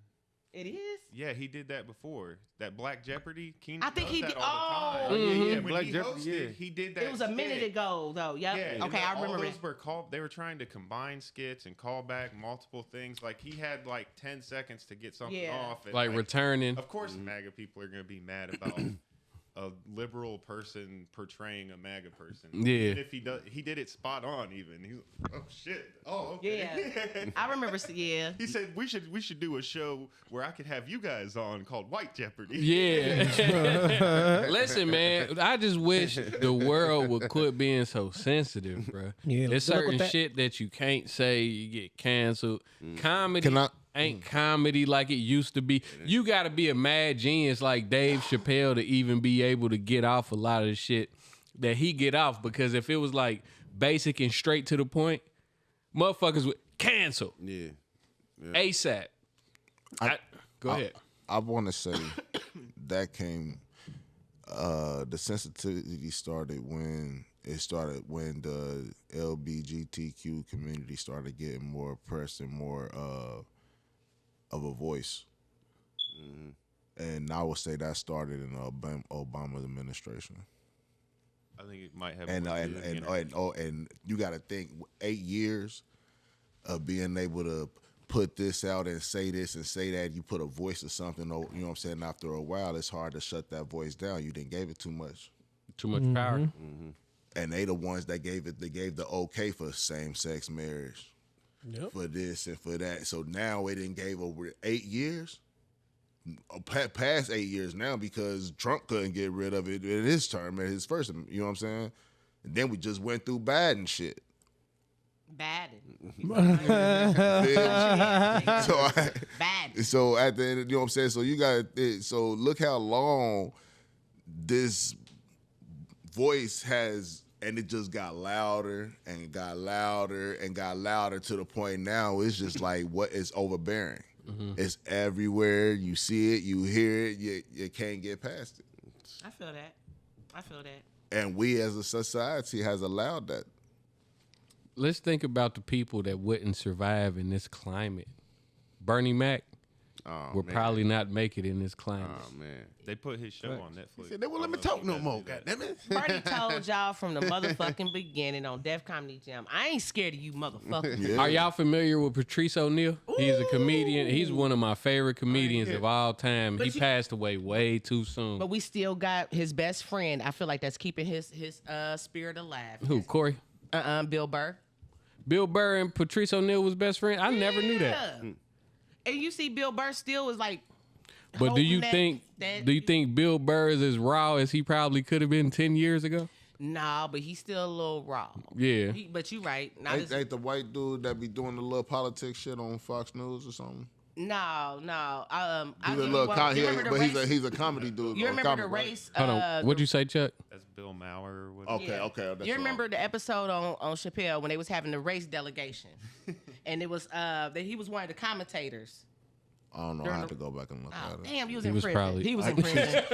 It is? Yeah, he did that before. That Black Jeopardy. Keenan I think does he that did. all the time. Oh, When Black he Jeopardy, hosted, he did that. it was a minute skit. ago, though. Yep. Yeah, Okay, I remember all it. those were they were trying to combine skits and call back multiple things. Like he had like 10 seconds to get something off. And like returning. Of course, MAGA people are going to be mad about a liberal person portraying a MAGA person. Yeah. Even if he did it spot on. Even he's like, oh shit. Oh okay. Yeah. I remember. Yeah. He said we should do a show where I could have you guys on called White Jeopardy. Yeah. Listen, man, I just wish the world would quit being so sensitive, bro. Yeah, There's good luck certain with that. shit that you can't say, you get canceled. Comedy Can I- ain't comedy like it used to be. You got to be a mad genius like Dave Chappelle to even be able to get off a lot of the shit that he get off, because if it was like basic and straight to the point, motherfuckers would cancel. Yeah. ASAP. Go ahead. I want to say that came. The sensitivity started when the LGBTQ community started getting more press and more of a voice. And I would say that started in the Obama administration. I think it might have. And you got to think 8 years of being able to put this out and say this and say that. You put a voice or something. You know what I'm saying? After a while, it's hard to shut that voice down. You didn't gave it too much. Too much power. And they the ones that gave the okay for same-sex marriage. Yep. For this and for that. So now it didn't gave over 8 years. Past 8 years now, because Trump couldn't get rid of it in his term, in his first, you know what I'm saying? And then we just went through Biden shit. So at the end, you know what I'm saying? So you got, so look how long this voice has, and it just got louder and got louder and got louder to the point now it's just like what is overbearing. It's everywhere. You see it, you hear it, you can't get past it. I feel that. And we as a society has allowed that. Let's think about the people that wouldn't survive in this climate. Bernie Mac will probably not make it in this climate. Oh man. They put his show on Netflix. They won't let me talk no more. Goddamn it. Bernie told y'all from the motherfucking beginning on Def Comedy Jam, I ain't scared of you motherfuckers. Are y'all familiar with Patrice O'Neal? He's a comedian. He's one of my favorite comedians of all time. He passed away way too soon. But we still got his best friend. I feel like that's keeping his spirit alive. Who, Corey? Bill Burr. Bill Burr and Patrice O'Neal was best friends? I never knew that. And you see Bill Burr still was like, but do you holding think Bill Burr is as raw as he probably could have been 10 years ago? Nah, but he's still a little raw. Yeah. But you right. Ain't the white dude that be doing the little politics shit on Fox News or something? No. He's a comedy dude. You remember the race? Hold on. What'd you say, Chuck? That's Bill Maher. Or whatever. Okay. That's You remember the episode on Chappelle when they was having the race delegation, and it was that he was one of the commentators. I don't know. I have to go back and look at it. Damn, he was He in was prison. probably- He was in prison.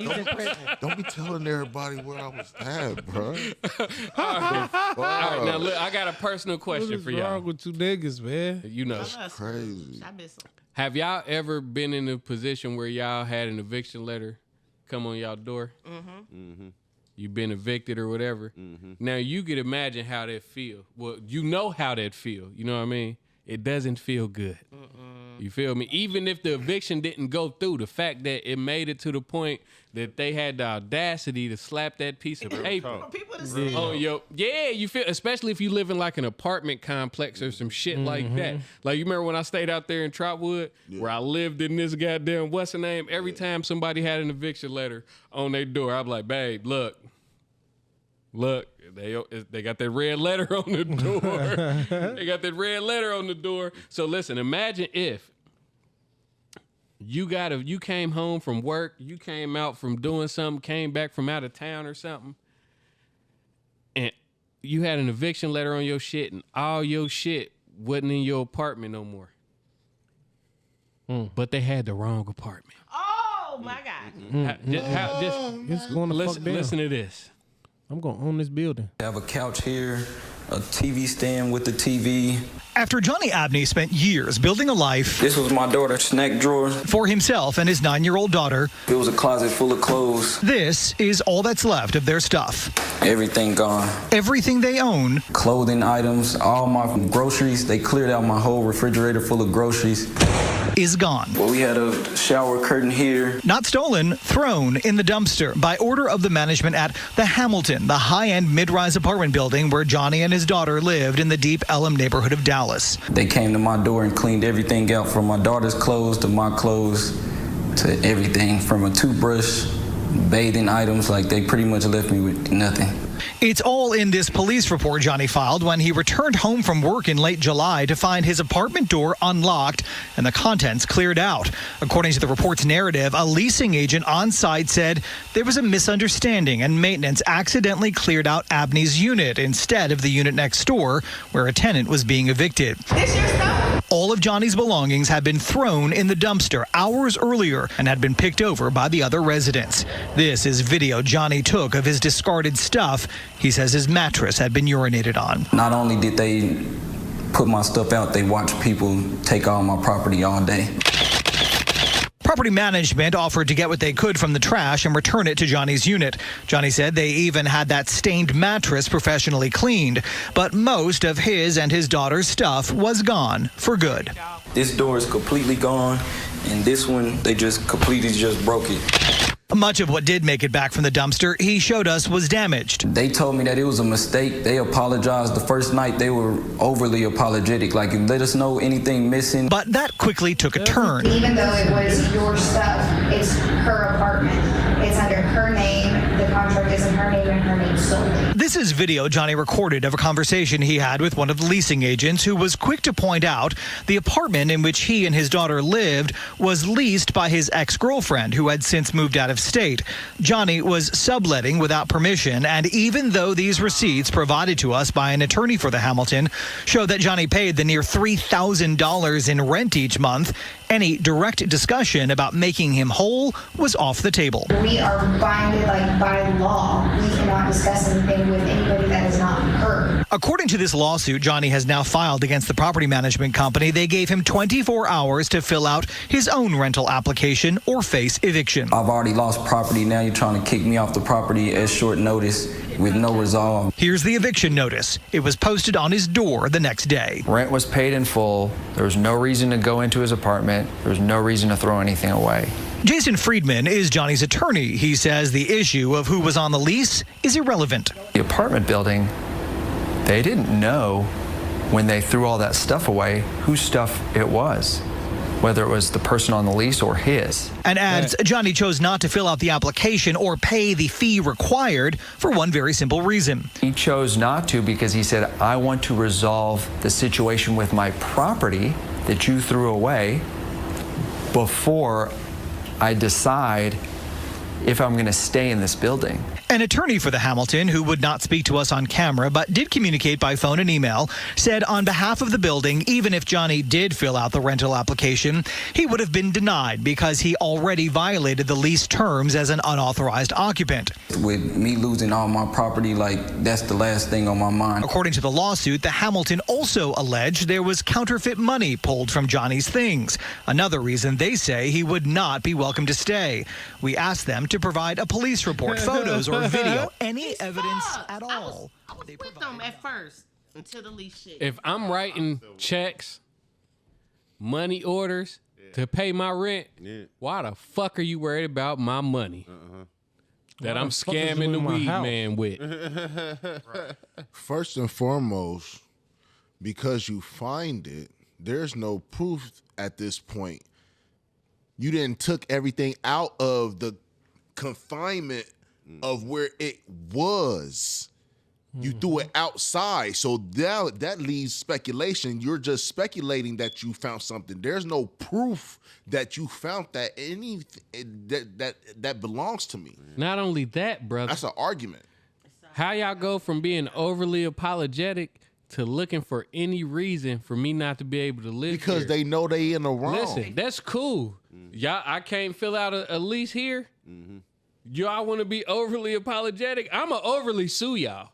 He's in prison. Don't be telling everybody where I was at, bro. All right, now look, I got a personal question What is for y'all. wrong with two niggas, man? You know, Crazy. I miss him. have y'all ever been in a position where y'all had an eviction letter come on y'all door? You've been evicted or whatever. Now you could imagine how that feel. Well, you know how that feel. You know what I mean? It doesn't feel good. You feel me? Even if the eviction didn't go through, the fact that it made it to the point that they had the audacity to slap that piece of paper People to see. on your, you feel, especially if you live in like an apartment complex or some shit like that. Like, you remember when I stayed out there in Trotwood, where I lived in this goddamn, what's the name? Every time somebody had an eviction letter on their door, I'd be like, babe, look, they got that red letter on the door. They got that red letter on the door. So listen, imagine if you came home from work, you came out from doing something, came back from out of town or something, and you had an eviction letter on your shit, and all your shit wasn't in your apartment no more. But they had the wrong apartment. Oh my God! It's going to fuck down. Listen to this. I'm going to own this building. I have a couch here, a TV stand with the TV. After Johnny Abney spent years building a life. This was my daughter's snack drawer. For himself and his 9-year-old daughter. It was a closet full of clothes. This is all that's left of their stuff. Everything gone. Everything they own. Clothing items, all my groceries. They cleared out my whole refrigerator full of groceries. Is gone. Well, we had a shower curtain here. Not stolen, thrown in the dumpster by order of the management at the Hamilton, the high-end mid-rise apartment building where Johnny and his daughter lived in the Deep Ellum neighborhood of Dallas. They came to my door and cleaned everything out, from my daughter's clothes to my clothes to everything, from a toothbrush, bathing items. Like, they pretty much left me with nothing. It's all in this police report Johnny filed when he returned home from work in late July to find his apartment door unlocked and the contents cleared out. According to the report's narrative, a leasing agent on site said there was a misunderstanding and maintenance accidentally cleared out Abney's unit instead of the unit next door where a tenant was being evicted. This your stuff? All of Johnny's belongings had been thrown in the dumpster hours earlier and had been picked over by the other residents. This is video Johnny took of his discarded stuff. He says his mattress had been urinated on. Not only did they put my stuff out, they watched people take all my property all day. Property management offered to get what they could from the trash and return it to Johnny's unit. Johnny said they even had that stained mattress professionally cleaned, but most of his and his daughter's stuff was gone for good. This door is completely gone, and this one, they just completely broke it. Much of what did make it back from the dumpster, he showed us, was damaged. They told me that it was a mistake. They apologized. The first night, they were overly apologetic, like, let us know anything missing. But that quickly took a turn. Even though it was your stuff, it's her apartment. It's under her name. The contract is in her name and her name solely. This is video Johnny recorded of a conversation he had with one of the leasing agents who was quick to point out the apartment in which he and his daughter lived was leased by his ex-girlfriend who had since moved out of state. Johnny was subletting without permission, and even though these receipts provided to us by an attorney for the Hamilton show that Johnny paid the near $3,000 in rent each month, any direct discussion about making him whole was off the table. We are binded by law. We cannot discuss anything with anybody that is not her. According to this lawsuit Johnny has now filed against the property management company, they gave him 24 hours to fill out his own rental application or face eviction. I've already lost property. Now you're trying to kick me off the property at short notice with no resolve. Here's the eviction notice. It was posted on his door the next day. Rent was paid in full. There was no reason to go into his apartment. There was no reason to throw anything away. Jason Friedman is Johnny's attorney. He says the issue of who was on the lease is irrelevant. The apartment building, they didn't know when they threw all that stuff away whose stuff it was, whether it was the person on the lease or his. And adds Johnny chose not to fill out the application or pay the fee required for one very simple reason. He chose not to because he said, I want to resolve the situation with my property that you threw away before I decide if I'm going to stay in this building. An attorney for the Hamilton, who would not speak to us on camera but did communicate by phone and email, said on behalf of the building, even if Johnny did fill out the rental application, he would have been denied because he already violated the lease terms as an unauthorized occupant. With me losing all my property, that's the last thing on my mind. According to the lawsuit, the Hamilton also alleged there was counterfeit money pulled from Johnny's things. Another reason they say he would not be welcome to stay. We asked them to provide a police report, photos, or video, any evidence at all. I was with them at first until the lease shit. If I'm writing checks, money orders to pay my rent, why the fuck are you worried about my money that I'm scamming the weed man with? First and foremost, because you find it, there's no proof at this point. You didn't took everything out of the confinement of where it was. You threw it outside. So that leaves speculation. You're just speculating that you found something. There's no proof that you found that that belongs to me. Not only that, brother. That's an argument. How y'all go from being overly apologetic to looking for any reason for me not to be able to live because here? They know they in the wrong. Listen, that's cool. Y'all, I can't fill out a lease here. Y'all want to be overly apologetic? I'ma overly sue y'all.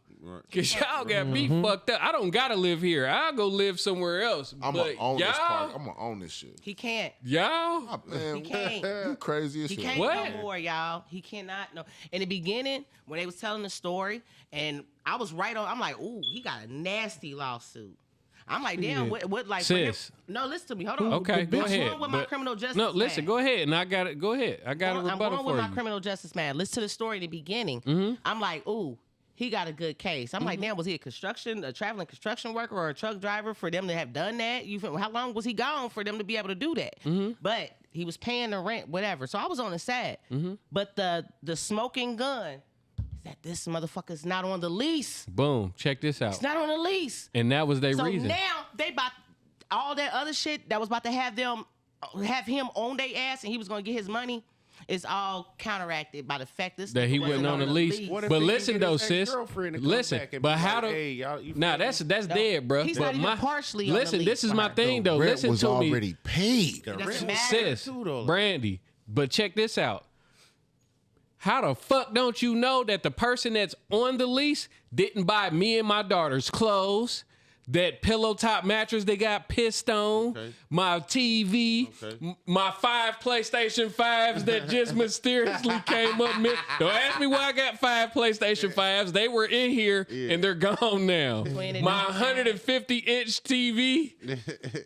Cause y'all got me fucked up. I don't gotta live here. I'll go live somewhere else. I'm gonna own this park. I'm gonna own this shit. He can't. Y'all? Man, He can't. You crazy as He shit. can't no more, y'all. He cannot. No. In the beginning, when they was telling the story, and I was right on. I'm like, ooh, he got a nasty lawsuit. I'm like, damn, what like? Sis. No, listen to me. Hold on. Okay, go ahead. I'm going with my criminal justice. No, listen, man. go ahead, and I got it. Go ahead. I got a rebuttal I'm going for with my you. criminal justice man. Listen to the story in the beginning. I'm like, ooh, he got a good case. I'm like, damn, was he a traveling construction worker or a truck driver for them to have done that? How long was he gone for them to be able to do that? But he was paying the rent, whatever. So I was on the side. But the smoking gun is that this motherfucker's not on the lease. Boom. Check this out. It's not on the lease. And that was their So reason. now they about all that other shit that was about to have him on their ass and he was going to get his money. It's all counteracted by the fact that he wasn't on the lease. But listen though, sis. Listen, but how do? Nah, that's dead, bro. He's but not even partially on the listen, lease. this is my thing though. Rent Listen was to me. already paid. Sis, Brandy. But check this out. How the fuck don't you know that the person that's on the lease didn't buy me and my daughter's clothes? That pillow top mattress they got pissed on, my TV, my 5 PlayStation 5s that just mysteriously came up. Don't ask me why I got 5 PlayStation 5s. They were in here and they're gone now. My 150-inch TV,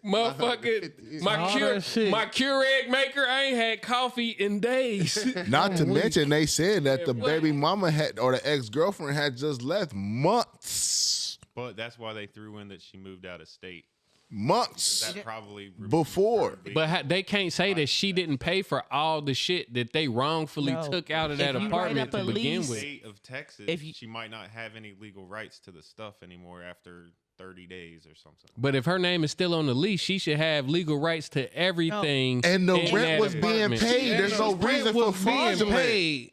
motherfucking, my Keurig maker. I ain't had coffee in days. Not to mention, they said that the baby mama had, or the ex-girlfriend had just left months. But that's why they threw in that she moved out of state. Months that probably before. But they can't say that she didn't pay for all the shit that they wrongfully took out of that apartment to begin with. State of Texas, she might not have any legal rights to the stuff anymore after 30 days or something. But if her name is still on the lease, she should have legal rights to everything. And the in rent that was being apartment. paid. There's no reason for fraudulent.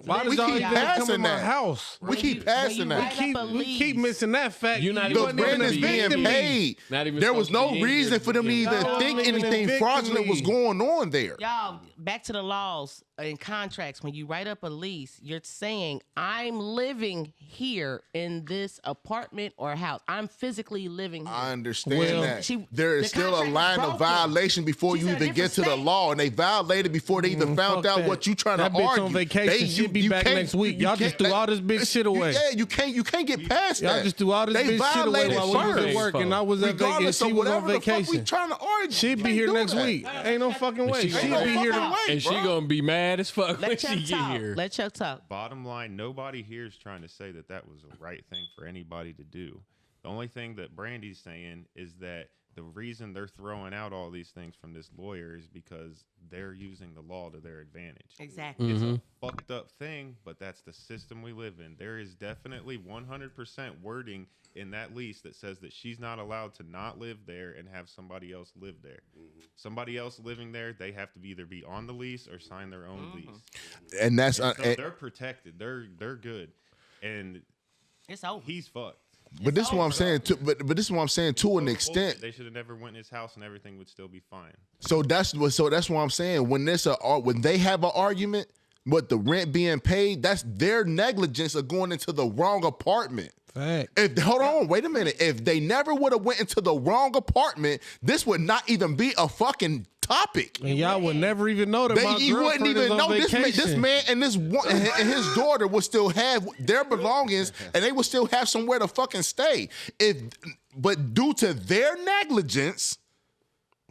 Why does We all keep you gotta come passing in my that. house? We keep passing that. We keep missing that fact. You're not The even rent is being victim. paid. Not even There was supposed to no be in reason here for them to even Y'all think living in anything victim fraudulent was league. going on there. Y'all, back to the laws and contracts. When you write up a lease, you're saying, I'm living here in this apartment or house. I'm physically living here. I understand Well, that. There is the still a contract line was of broken. violation before She's you in a even get to different the state. law, and they violated before they even found Fuck out that. what you trying That to bitch argue. on vacation. She'll be back next week. Y'all just threw all this bitch shit away. Yeah, you can't get past that. Y'all just threw all this They bitch shit away violated while we was first. at work and I was at vacation. Regardless She of was on whatever the fuck we vacation. trying to argue. She'll be Can't here do next that. week. Ain't no fucking way. She She'll gonna be here. fucking way, And she bro. gonna be mad as fuck when Let she Chuck get talk. here. Let Chuck talk. Bottom line, nobody here is trying to say that was the right thing for anybody to do. The only thing that Brandy's saying is that the reason they're throwing out all these things from this lawyer is because they're using the law to their advantage. Exactly. It's a fucked up thing, but that's the system we live in. There is definitely 100% wording in that lease that says that she's not allowed to not live there and have somebody else live there. Somebody else living there, they have to either be on the lease or sign their own lease. And that's And so they're protected. They're good. And It's over. he's fucked. But this is what I'm saying. But this is what I'm saying to an extent. They should have never went in his house and everything would still be fine. So that's what I'm saying. When they have an argument, with the rent being paid, that's their negligence of going into the wrong apartment. Fact. Hold on, wait a minute. If they never would have went into the wrong apartment, this would not even be a fucking topic. And y'all would never even know that my You wouldn't girlfriend is even on know vacation. this man and and his daughter would still have their belongings, and they would still have somewhere to fucking stay. But due to their negligence,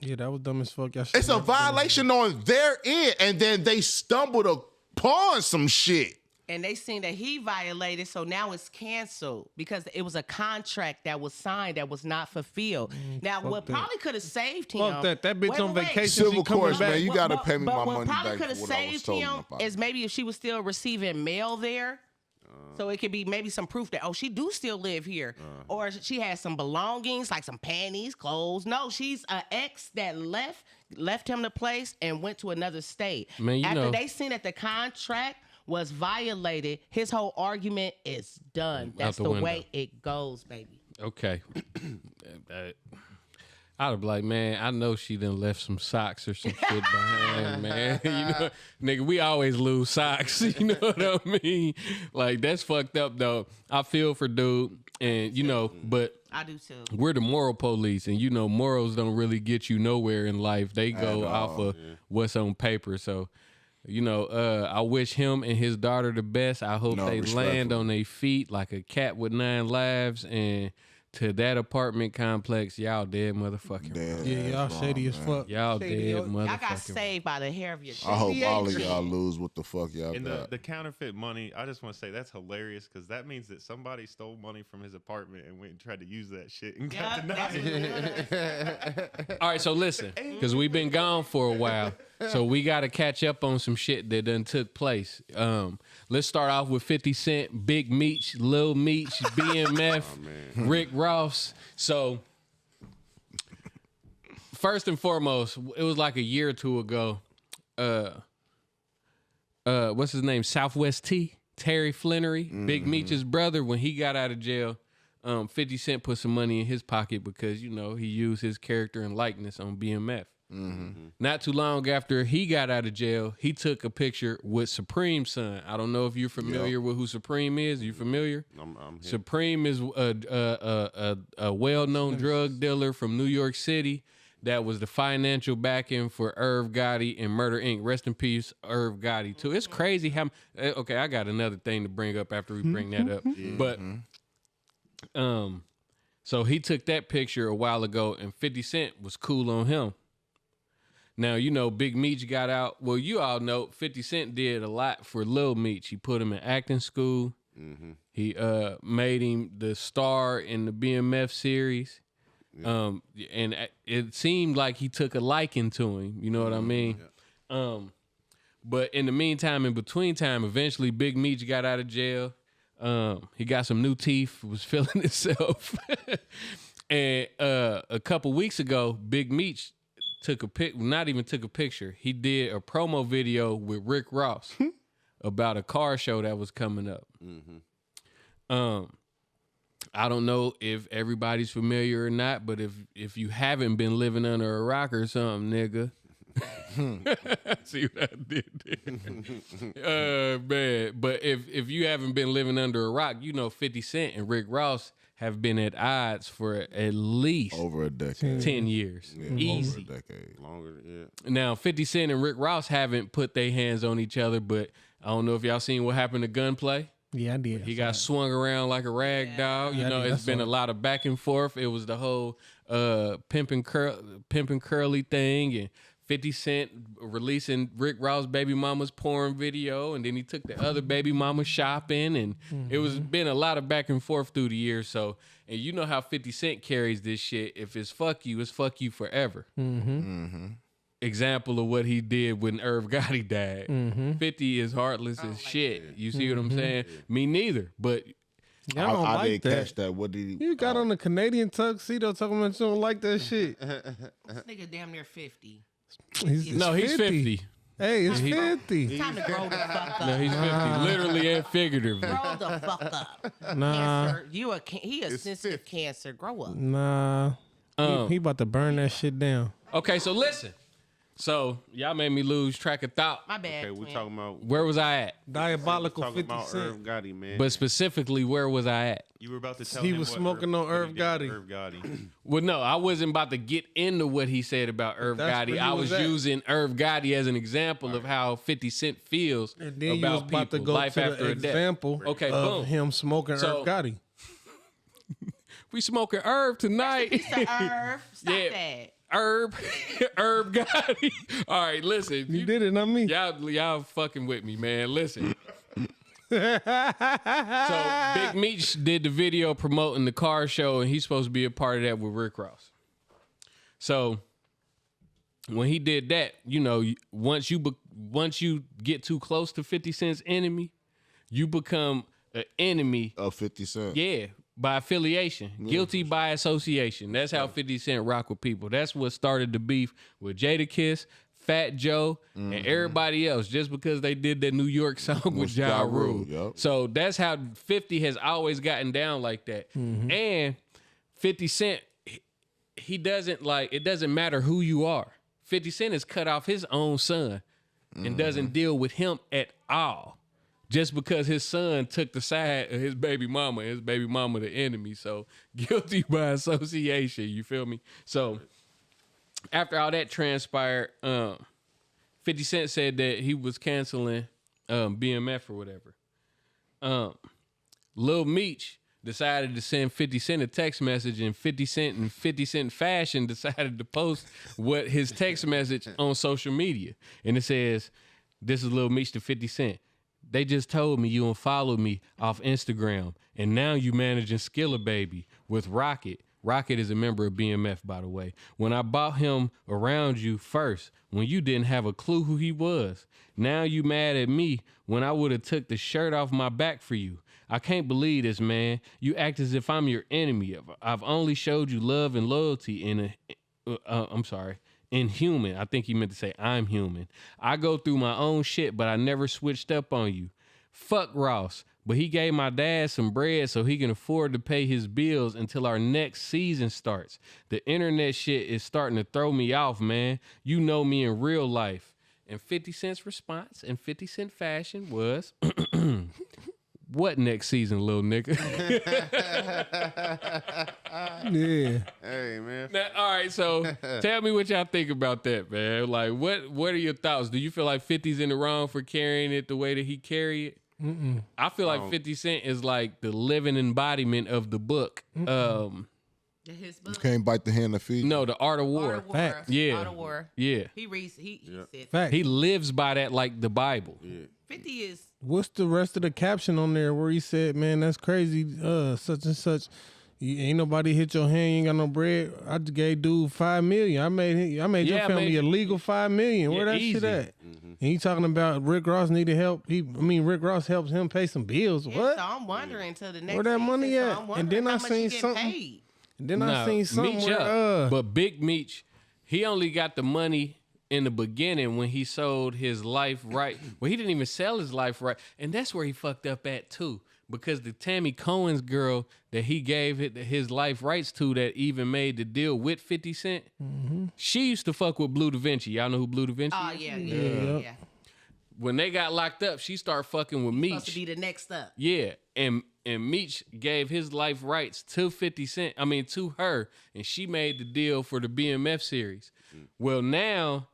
Yeah, that was dumb as fuck. It's a violation on their end, and then they stumbled upon some shit. And they seen that he violated, so now it's canceled because it was a contract that was signed that was not fulfilled. Now, what probably could have saved him... Fuck that. That bitch on vacation. Civil course, man. You got to pay me my But money what back probably could have for what I was saved told him about. is maybe if she was still receiving mail there. So it could be maybe some proof that, she do still live here. Or she has some belongings, like some panties, clothes. No, she's an ex that left him the place and went to another state. Man, After they seen that the contract was violated, his whole argument is done. That's the way it goes, baby. Okay. I'd be like, man, I know she done left some socks or some shit behind, man. You know, nigga, we always lose socks. You know what I mean? Like, that's fucked up, though. I feel for dude, and, you know, but I do too. We're the moral police, and, you know, morals don't really get you nowhere in life. They go off of what's on paper. So, you know, I wish him and his daughter the best. I hope they land on their feet like a cat with 9 lives. And to that apartment complex, y'all dead motherfucking. Yeah, y'all shady as fuck. Y'all dead motherfucking. I got saved by the hair of your I hope all of y'all lose what the fuck y'all And got. the counterfeit money, I just want to say that's hilarious because that means that somebody stole money from his apartment and went and tried to use that shit and got denied. All right, so listen, because we've been gone for a while, so we got to catch up on some shit that done took place. Let's start off with 50 Cent, Big Meech, Lil Meech, BMF, Rick Ross. So, first and foremost, it was like a year or two ago. What's his name? Southwest T, Terry Flannery, Big Meech's brother. When he got out of jail, 50 Cent put some money in his pocket because, you know, he used his character and likeness on BMF. Not too long after he got out of jail, he took a picture with Supreme's son. I don't know if you're familiar with who Supreme is. You familiar? I'm Supreme is a well-known drug dealer from New York City that was the financial backing for Irv Gotti and Murder Inc. Rest in peace, Irv Gotti, too. It's crazy how... Okay, I got another thing to bring up after we bring that up. But, so he took that picture a while ago, and 50 Cent was cool on him. Now, you know, Big Meech got out. Well, you all know 50 Cent did a lot for Lil Meech. He put him in acting school. He made him the star in the BMF series. And it seemed like he took a liking to him. You know what I mean? But in the meantime, in between time, eventually Big Meech got out of jail. He got some new teeth, was feeling himself. And a couple weeks ago, Big Meech took a not even took a picture. He did a promo video with Rick Ross about a car show that was coming up. I don't know if everybody's familiar or not, but if you haven't been living under a rock or something, nigga. See what I did there? Man. But if you haven't been living under a rock, you know 50 Cent and Rick Ross have been at odds for at least over a decade, 10 years. Easy. Over a decade. Longer, yeah. Now, 50 Cent and Rick Ross haven't put their hands on each other, but I don't know if y'all seen what happened to Gunplay. Yeah, I did. He got swung around like a rag dog. You know, it's been a lot of back and forth. It was the whole pimpin' curly thing, and 50 Cent releasing Rick Ross' baby mama's porn video, and then he took the other baby mama shopping, and it was been a lot of back and forth through the years. So, and you know how 50 Cent carries this shit. If it's fuck you forever. Example of what he did when Irv Gotti died. 50 is heartless as shit. You see what I'm saying? Me neither, but I don't like didn't that. catch that. What did he? You got on a Canadian tuxedo talking about you don't like that shit. This nigga damn near 50. He's 50. Hey, it's 50. It's time to grow the fuck up. No, he's 50, literally and figuratively. Grow the fuck up. Nah. Cancer. He a sensitive cancer. Grow up. Nah. He about to burn that shit down. Okay, so listen. So y'all made me lose track of thought. My bad. Okay, we talking about Where was I at? Diabolical talking 50 about Irv Cent. Gotti, man. But specifically, where was I at? You were about to tell He him was what smoking on what he Irv did with Gotti. Irv Gotti. Well, no, I wasn't about to get into what he said about Irv That's Gotti. where I you was was at. using Irv Gotti as an example of how 50 Cent feels And then you was about about to people, go life to after the a death. example Okay, of boom. him smoking So- Irv Gotti. We smoking Irv tonight. Irv, stop that. Herb Gotti. All right, listen. You did it, not me. Y'all fucking with me, man. Listen. So Big Meech did the video promoting the car show, and he's supposed to be a part of that with Rick Ross. So when he did that, you know, once you get too close to 50 Cent's enemy, you become an enemy of 50 Cent. Yeah, by affiliation, guilty by association. That's how 50 Cent rock with people. That's what started the beef with Jadakiss, Fat Joe, and everybody else, just because they did that New York song with Ja Rule. Yep. So that's how 50 has always gotten down like that. And 50 Cent, he doesn't like, it doesn't matter who you are. 50 Cent has cut off his own son and doesn't deal with him at all. Just because his son took the side of his baby mama the enemy. So guilty by association, you feel me? So after all that transpired, 50 Cent said that he was canceling BMF or whatever. Lil Meech decided to send 50 Cent a text message, and 50 Cent in 50 Cent fashion decided to post what his text message on social media. And it says, "This is Lil Meech to 50 Cent. They just told me you unfollowed me off Instagram, and now you managing Skilla Baby with Rocket. Rocket is a member of BMF, by the way. When I bought him around you first, when you didn't have a clue who he was. Now you mad at me when I would have took the shirt off my back for you. I can't believe this, man. You act as if I'm your enemy. I've only showed you love and loyalty in human. I think he meant to say I'm human. I go through my own shit, but I never switched up on you. Fuck Ross, but he gave my dad some bread so he can afford to pay his bills until our next season starts. The internet shit is starting to throw me off, man. You know me in real life." And 50 Cent's response in 50 Cent fashion was, "What next season, little nigga?" Yeah. Hey, man. Now, all right, so tell me what y'all think about that, man. Like, what are your thoughts? Do you feel like 50's in the wrong for carrying it the way that he carried it? I feel like 50 Cent is like the living embodiment of the book. His book? You can't bite the hand that feeds you. No, The Art of War. Facts. Yeah. Art of War. Yeah. He said Facts. He lives by that like the Bible. 50 is What's the rest of the caption on there where he said, "Man, that's crazy. Such and such. Ain't nobody hit your hand. You ain't got no bread. I just gave dude $5 million. I made your family a legal $5 million. Where that shit at?" And he talking about Rick Ross needed help. Rick Ross helps him pay some bills. Yeah, What? so I'm wondering to the next Where that money season, at? So I'm And wondering then I how much he seen get something. paid. And then I seen something Meech where, up. But Big Meech, he only got the money in the beginning when he sold his life right. Well, he didn't even sell his life right. And that's where he fucked up at too. Because the Tammy Cohen's girl that he gave his life rights to that even made the deal with 50 Cent, she used to fuck with Blue Da Vinci. Y'all know who Blue Da Vinci Oh is? yeah. When they got locked up, she started fucking with Meech. Supposed to be the next up. Yeah, and Meech gave his life rights to 50 Cent. I mean, to her, and she made the deal for the BMF series. Well, now,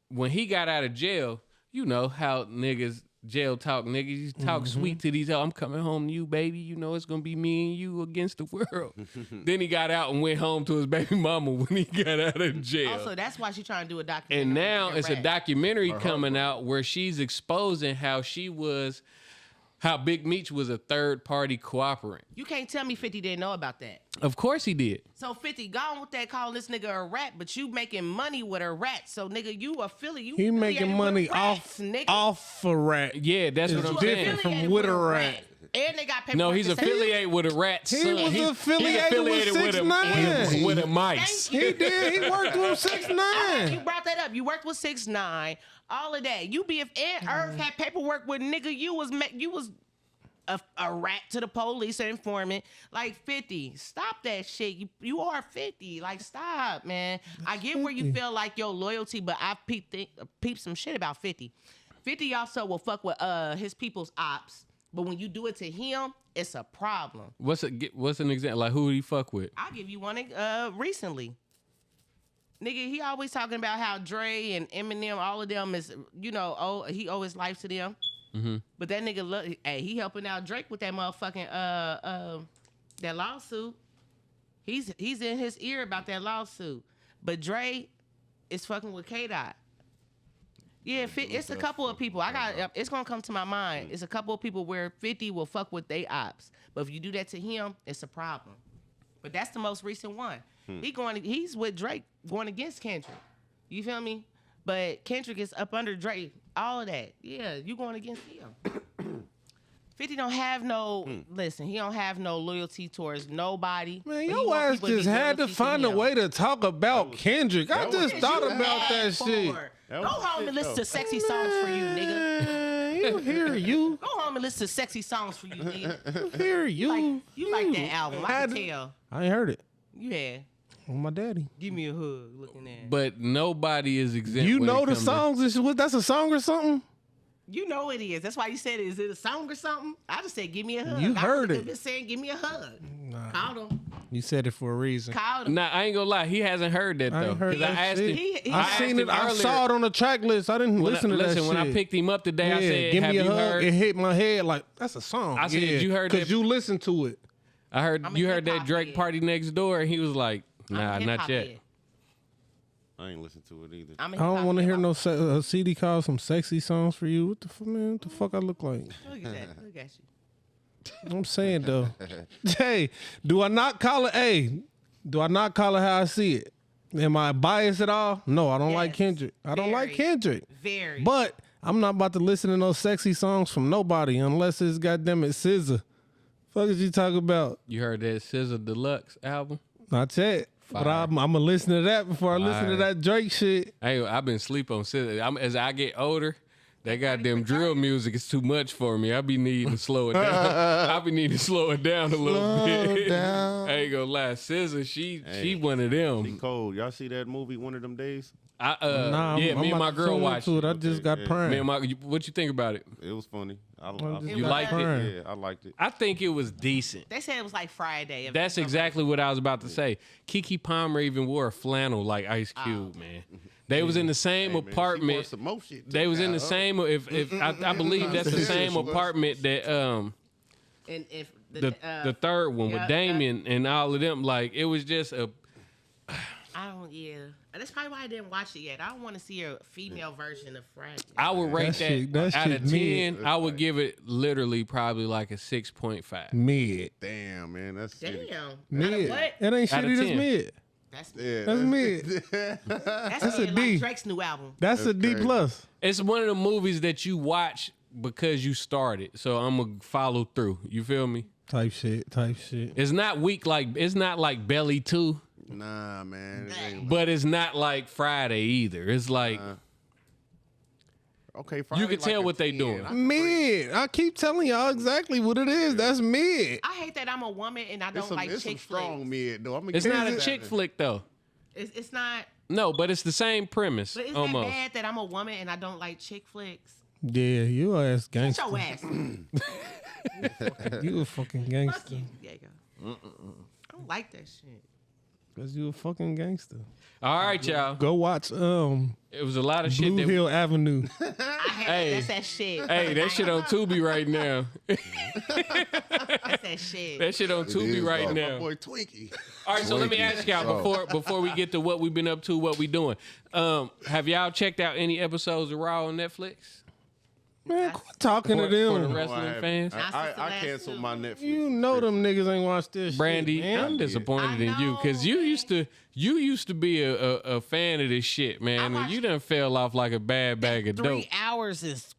when he got out of jail, you know how niggas jail talk, niggas. You talk sweet to these. I'm coming home to you, baby. You know it's gonna be me and you against the world. Then he got out and went home to his baby mama when he got out of jail. Also, that's why she's trying to do a documentary. And now on it's a Rat. documentary coming out where she's exposing how Big Meech was a third party cooperant. You can't tell me 50 didn't know about that. Of course he did. So 50 gone with that, calling this nigga a rat, but you making money with a rat. So nigga, you affiliate. You he making affiliated money with rats, nigga. off a rat. Yeah, that's what I'm saying. Different from with a rat. And they got paperwork. No, he's to say- affiliated with a rat. He son. was He's affiliated with 6ix9ine. with a mice. He did. He worked with 6ix9ine. You brought that up. You worked with 6ix9ine. All of that. You be if Ed Earth had paperwork with nigga, you was a rat to the police, an informant. Like 50, stop that shit. You are 50. Like stop, man. I get where you feel like your loyalty, but I peeped some shit about 50. 50 also will fuck with his people's ops, but when you do it to him, it's a problem. What's an example? Like who did he fuck with? I'll give you one recently. Nigga, he always talking about how Dre and Eminem, all of them is, he owe his life to them. But that nigga, he helping out Drake with that motherfucking that lawsuit. He's in his ear about that lawsuit. But Dre is fucking with K-Dot. Yeah, it's a couple of people. It's gonna come to my mind. It's a couple of people where 50 will fuck with they ops, but if you do that to him, it's a problem. But that's the most recent one. He's with Drake going against Kendrick. You feel me? But Kendrick is up under Drake. All of that. Yeah, you going against him. 50 don't have no listen. He don't have no loyalty towards nobody. Man, your ass just had to find a way to talk about Kendrick. I just thought about that shit. Go home and listen to sexy songs for you, nigga. You hear you. Go home and listen to sexy songs for you, nigga. Hear you. You like that album? I can tell. I ain't heard it. Yeah. On my daddy. Give me a hug. Looking at. But nobody is exempt. You when know it the comes songs and shit. That's a song or something? You know it is. That's why you said, is it a song or something? I just said, give me a hug. You heard it. I was saying, give me a hug. Nah. Called him. You said it for a reason. Called him. Nah, I ain't gonna lie. He hasn't heard that though. I ain't heard that I asked shit. him. I seen it. I saw it on the track list. I didn't listen to that shit. Listen, when I picked him up today, I said, give have me a you hug. heard? It hit my head like, that's a song. I said, you heard that? Because you listened to it. I heard you heard that Drake Party Next Door, and he was like, nah, not yet. I ain't listened to it either. I don't want to hear no CD called Some Sexy Songs for You. What the fuck, man? What the fuck I look like? Look at that. Look at you. I'm saying, though. Hey, do I not call it how I see it? Am I biased at all? No, I don't like Kendrick. I don't like Kendrick. Very. But I'm not about to listen to no sexy songs from nobody unless it's goddamn it SZA. Fuck is you talking about? You heard that SZA Deluxe album? Not yet. But I'm going to listen to that before I listen to that Drake shit. Hey, I've been sleep on SZA. As I get older, that goddamn drill music is too much for me. I be needing to slow it down. I be needing to slow it down a little bit. I ain't gonna lie. SZA, she one of them. She cold. Y'all see that movie, One of Them Days? Nah, me and my girl watched it. I just got Prime. What you think about it? It was funny. You liked it? Yeah, I liked it. I think it was decent. They said it was like Friday. That's exactly what I was about to say. Keke Palmer even wore a flannel like Ice Cube, man. They was in the same apartment. They was in the same. If I believe that's the same apartment that And if the third one with Damien and all of them. Like it was just a. That's probably why I didn't watch it yet. I don't want to see a female version of Friday. I would rate that out of 10. mid. I would give it literally probably like a 6.5. Mid. Damn, man, that's shitty. Mid. What? It ain't Out of shitty. That's 10. mid. That's mid. That's a mid D. like Drake's new album. That's a D plus. It's one of the movies that you watch because you started. So I'm gonna follow through. You feel me? Type shit. It's not weak like it's not like Belly 2. Nah, man. But it's not like Friday either. It's like okay, Friday you can tell what they 10. doing. Mid. I keep telling y'all exactly what it is. That's mid. I hate that I'm a woman and I don't like it's chick some strong flicks. mid though. It's not a chick flick though. It's not. No, but it's the same premise. But is almost. that bad that I'm a woman and I don't like chick flicks? Yeah, you ass Get gangster. your ass. You a fucking gangster. Fuck you. There you go. I don't like that shit. Cause you a fucking gangster. All right, y'all. Go watch It was a lot of shit. Blue that Hill Avenue. That's that shit. Hey, that shit on Tubi right now. That's that shit. That shit on Tubi right now. My boy Twinkie. All right, so let me ask y'all before we get to what we've been up to, what we doing. Have y'all checked out any episodes of Raw on Netflix? Man, quit talking to For the them. wrestling fans? I canceled my Netflix. You know them niggas ain't watched this Brandy, shit, man. I'm disappointed in you because you used to be a fan of this shit, man, and you done fell off like a bad bag of dope. 3 hours is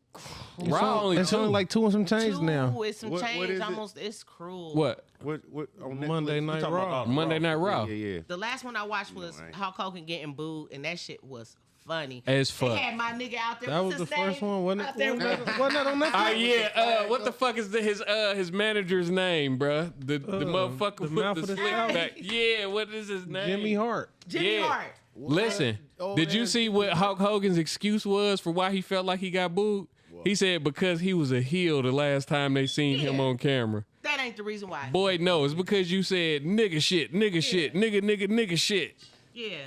Raw only It's only like 2 and some change now. with some What change. is it? Almost, it's cruel. What? What on Netflix? Monday We Night talking about Raw. all the Monday Night Raw. Yeah. The last one I watched was Hulk Hogan getting booed, and that shit was funny. As fuck. They had my nigga out there. That was What's the his first name? one, wasn't Out it? there Wasn't that on Netflix? Yeah. What the fuck is his manager's name, bruh? The motherfucker the with mouth the of the slick South. back. Yeah. What is his name? Jimmy Hart. Jimmy Yeah. Hart. Listen, did you see what Hulk Hogan's excuse was for why he felt like he got booed? He said because he was a heel the last time they seen him on camera. That ain't the reason why. Boy, no, it's because you said nigga shit, nigga shit Yeah.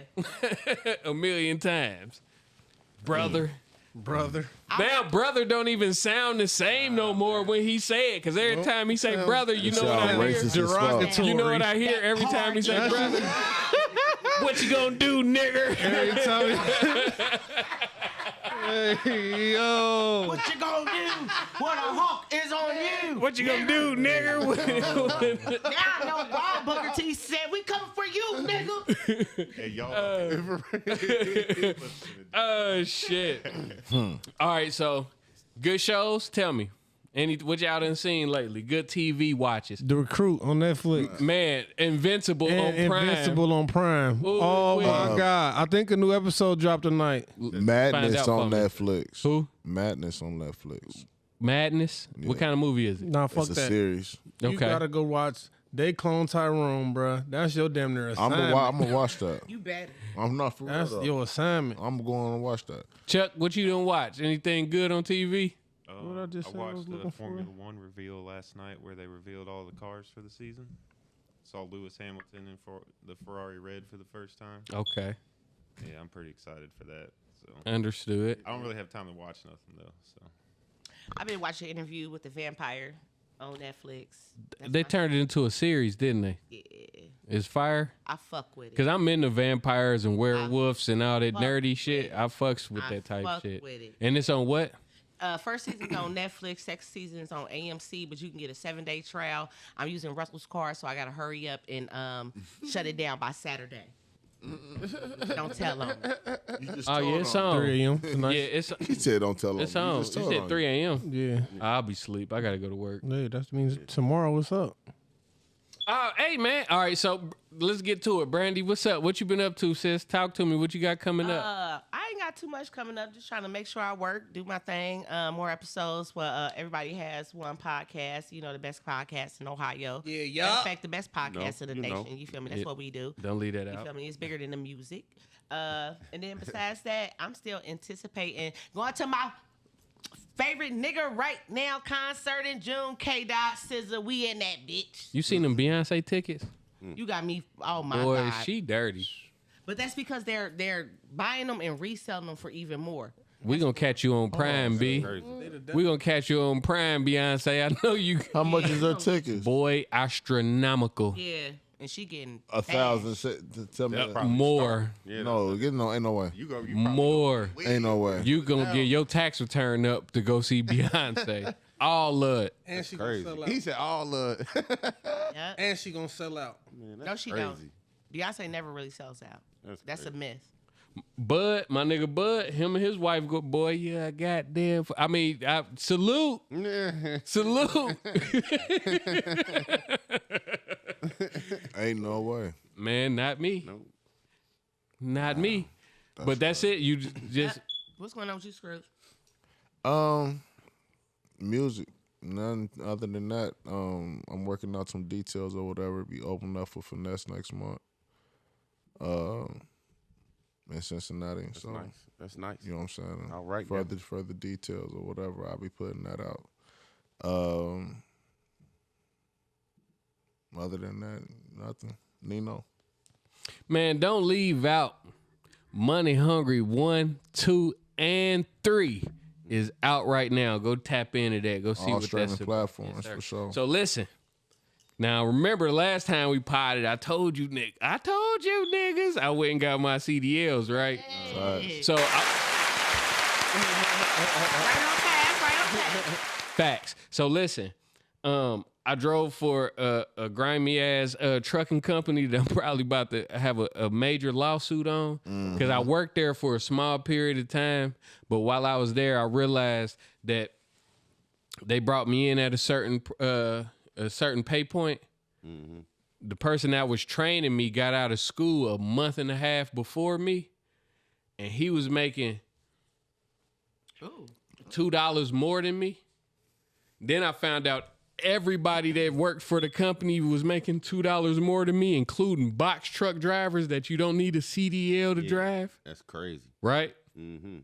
a million times. Brother. Now, brother don't even sound the same no more when he say it. Because every time he say brother, you know what I hear? Derogatory. You know what I hear every time he say brother? What you gonna do, nigger? Every time. Hey, yo. What you gonna do when a hawk is on you? What you gonna do, nigger? Now I know why Booker T said we coming for you, nigga. Hey, y'all. Oh shit. All right, so good shows. Tell me, what y'all done seen lately? Good TV watches. The Recruit on Netflix. Man, Invincible on Prime. Invincible on Prime. Ooh, oh wait. my God! I think a new episode dropped tonight. Madness on Netflix. Who? Madness on Netflix. Madness. Yeah. What kind of movie is it? Nah, fuck It's a that. series. You Okay. gotta go watch. They clone Tyrone, bruh. That's your damn near I'm assignment. gonna watch that. You better. I'm not for real. That's though. your assignment. I'm going to watch that. Chuck, what you done watch? Anything good on TV? What I just said I was watched looking the for? Formula One reveal last night where they revealed all the cars for the season. Saw Lewis Hamilton in the Ferrari Red for the first time. Okay. Yeah, I'm pretty excited for that. So Understood. I don't really have time to watch nothing though. So I've been watching an interview with the vampire on Netflix. They turned it into a series, didn't they? Yeah. It's fire. I fuck with it. Cause I'm into vampires and werewolves and all that fuck nerdy with shit. it. I fucks with I that type fuck shit. with it. And it's on what? First season's on Netflix, second season's on AMC, but you can get a 7-day trial. I'm using Russell's card, so I gotta hurry up and shut it down by Saturday. Don't tell them. Oh yeah, it's on 3 a.m. tonight. Yeah, it's. He said, "Don't tell him." It's on. You said 3 a.m. Yeah. I'll be asleep. I gotta go to work. Yeah, that means tomorrow. What's up? Hey man. All right, so let's get to it. Brandy, what's up? What you been up to, sis? Talk to me. What you got coming up? I ain't got too much coming up. Just trying to make sure I work, do my thing. More episodes. Well, everybody has one podcast. You know, the best podcast in Ohio. Yeah. In fact, the best podcast in the nation. know. You feel me? That's what we do. Don't leave that You out. feel me? It's bigger than the music. And then besides that, I'm still anticipating going to my favorite nigga right now concert in June. K-Dot, SZA, we in that bitch. You seen them Beyonce tickets? You got me. Oh my Boy, god. she dirty. But that's because they're buying them and reselling them for even more. We gonna catch you on Prime, B. We gonna catch you on Prime, Beyonce. I know you. How much is their tickets? Boy, astronomical. Yeah, and she getting 1,000. Tell me that. More. yeah, No, ain't no way. you probably More. Ain't no way. You gonna get your tax return up to go see Beyonce. All of it. And she Crazy. gonna sell out. He said all of Yeah. And she gonna sell out. Man, No, that's she crazy. don't. Beyonce never really sells out. That's a myth. Bud, my nigga Bud, him and his wife go, boy, yeah, goddamn. Salute. Salute. Ain't no way. Man, not me. Nope. Not me. But that's it. You just What's going on with you, Scrooge? Music. None other than that. I'm working out some details or whatever. Be open up for Finesse next month. In Cincinnati. That's so nice. That's nice. you know what I'm saying? All right, Further details or whatever, I'll be putting that out. Other than that, nothing. Nino. man, don't leave out Money Hungry 1, 2, and 3 is out right now. Go tap into that. Go see All what streaming that's about. platforms, Yes, sir. for sure. So listen. Now remember last time we potted, I told you niggas, I went and got my CDLs, right? So facts. So listen, I drove for a grimy ass trucking company that I'm probably about to have a major lawsuit on because I worked there for a small period of time. But while I was there, I realized that they brought me in at a certain pay point. The person that was training me got out of school a month and a half before me, and he was making $2 more than me. Then I found out everybody that worked for the company was making $2 more than me, including box truck drivers that you don't need a CDL to drive. That's crazy. Right? Mm-hmm.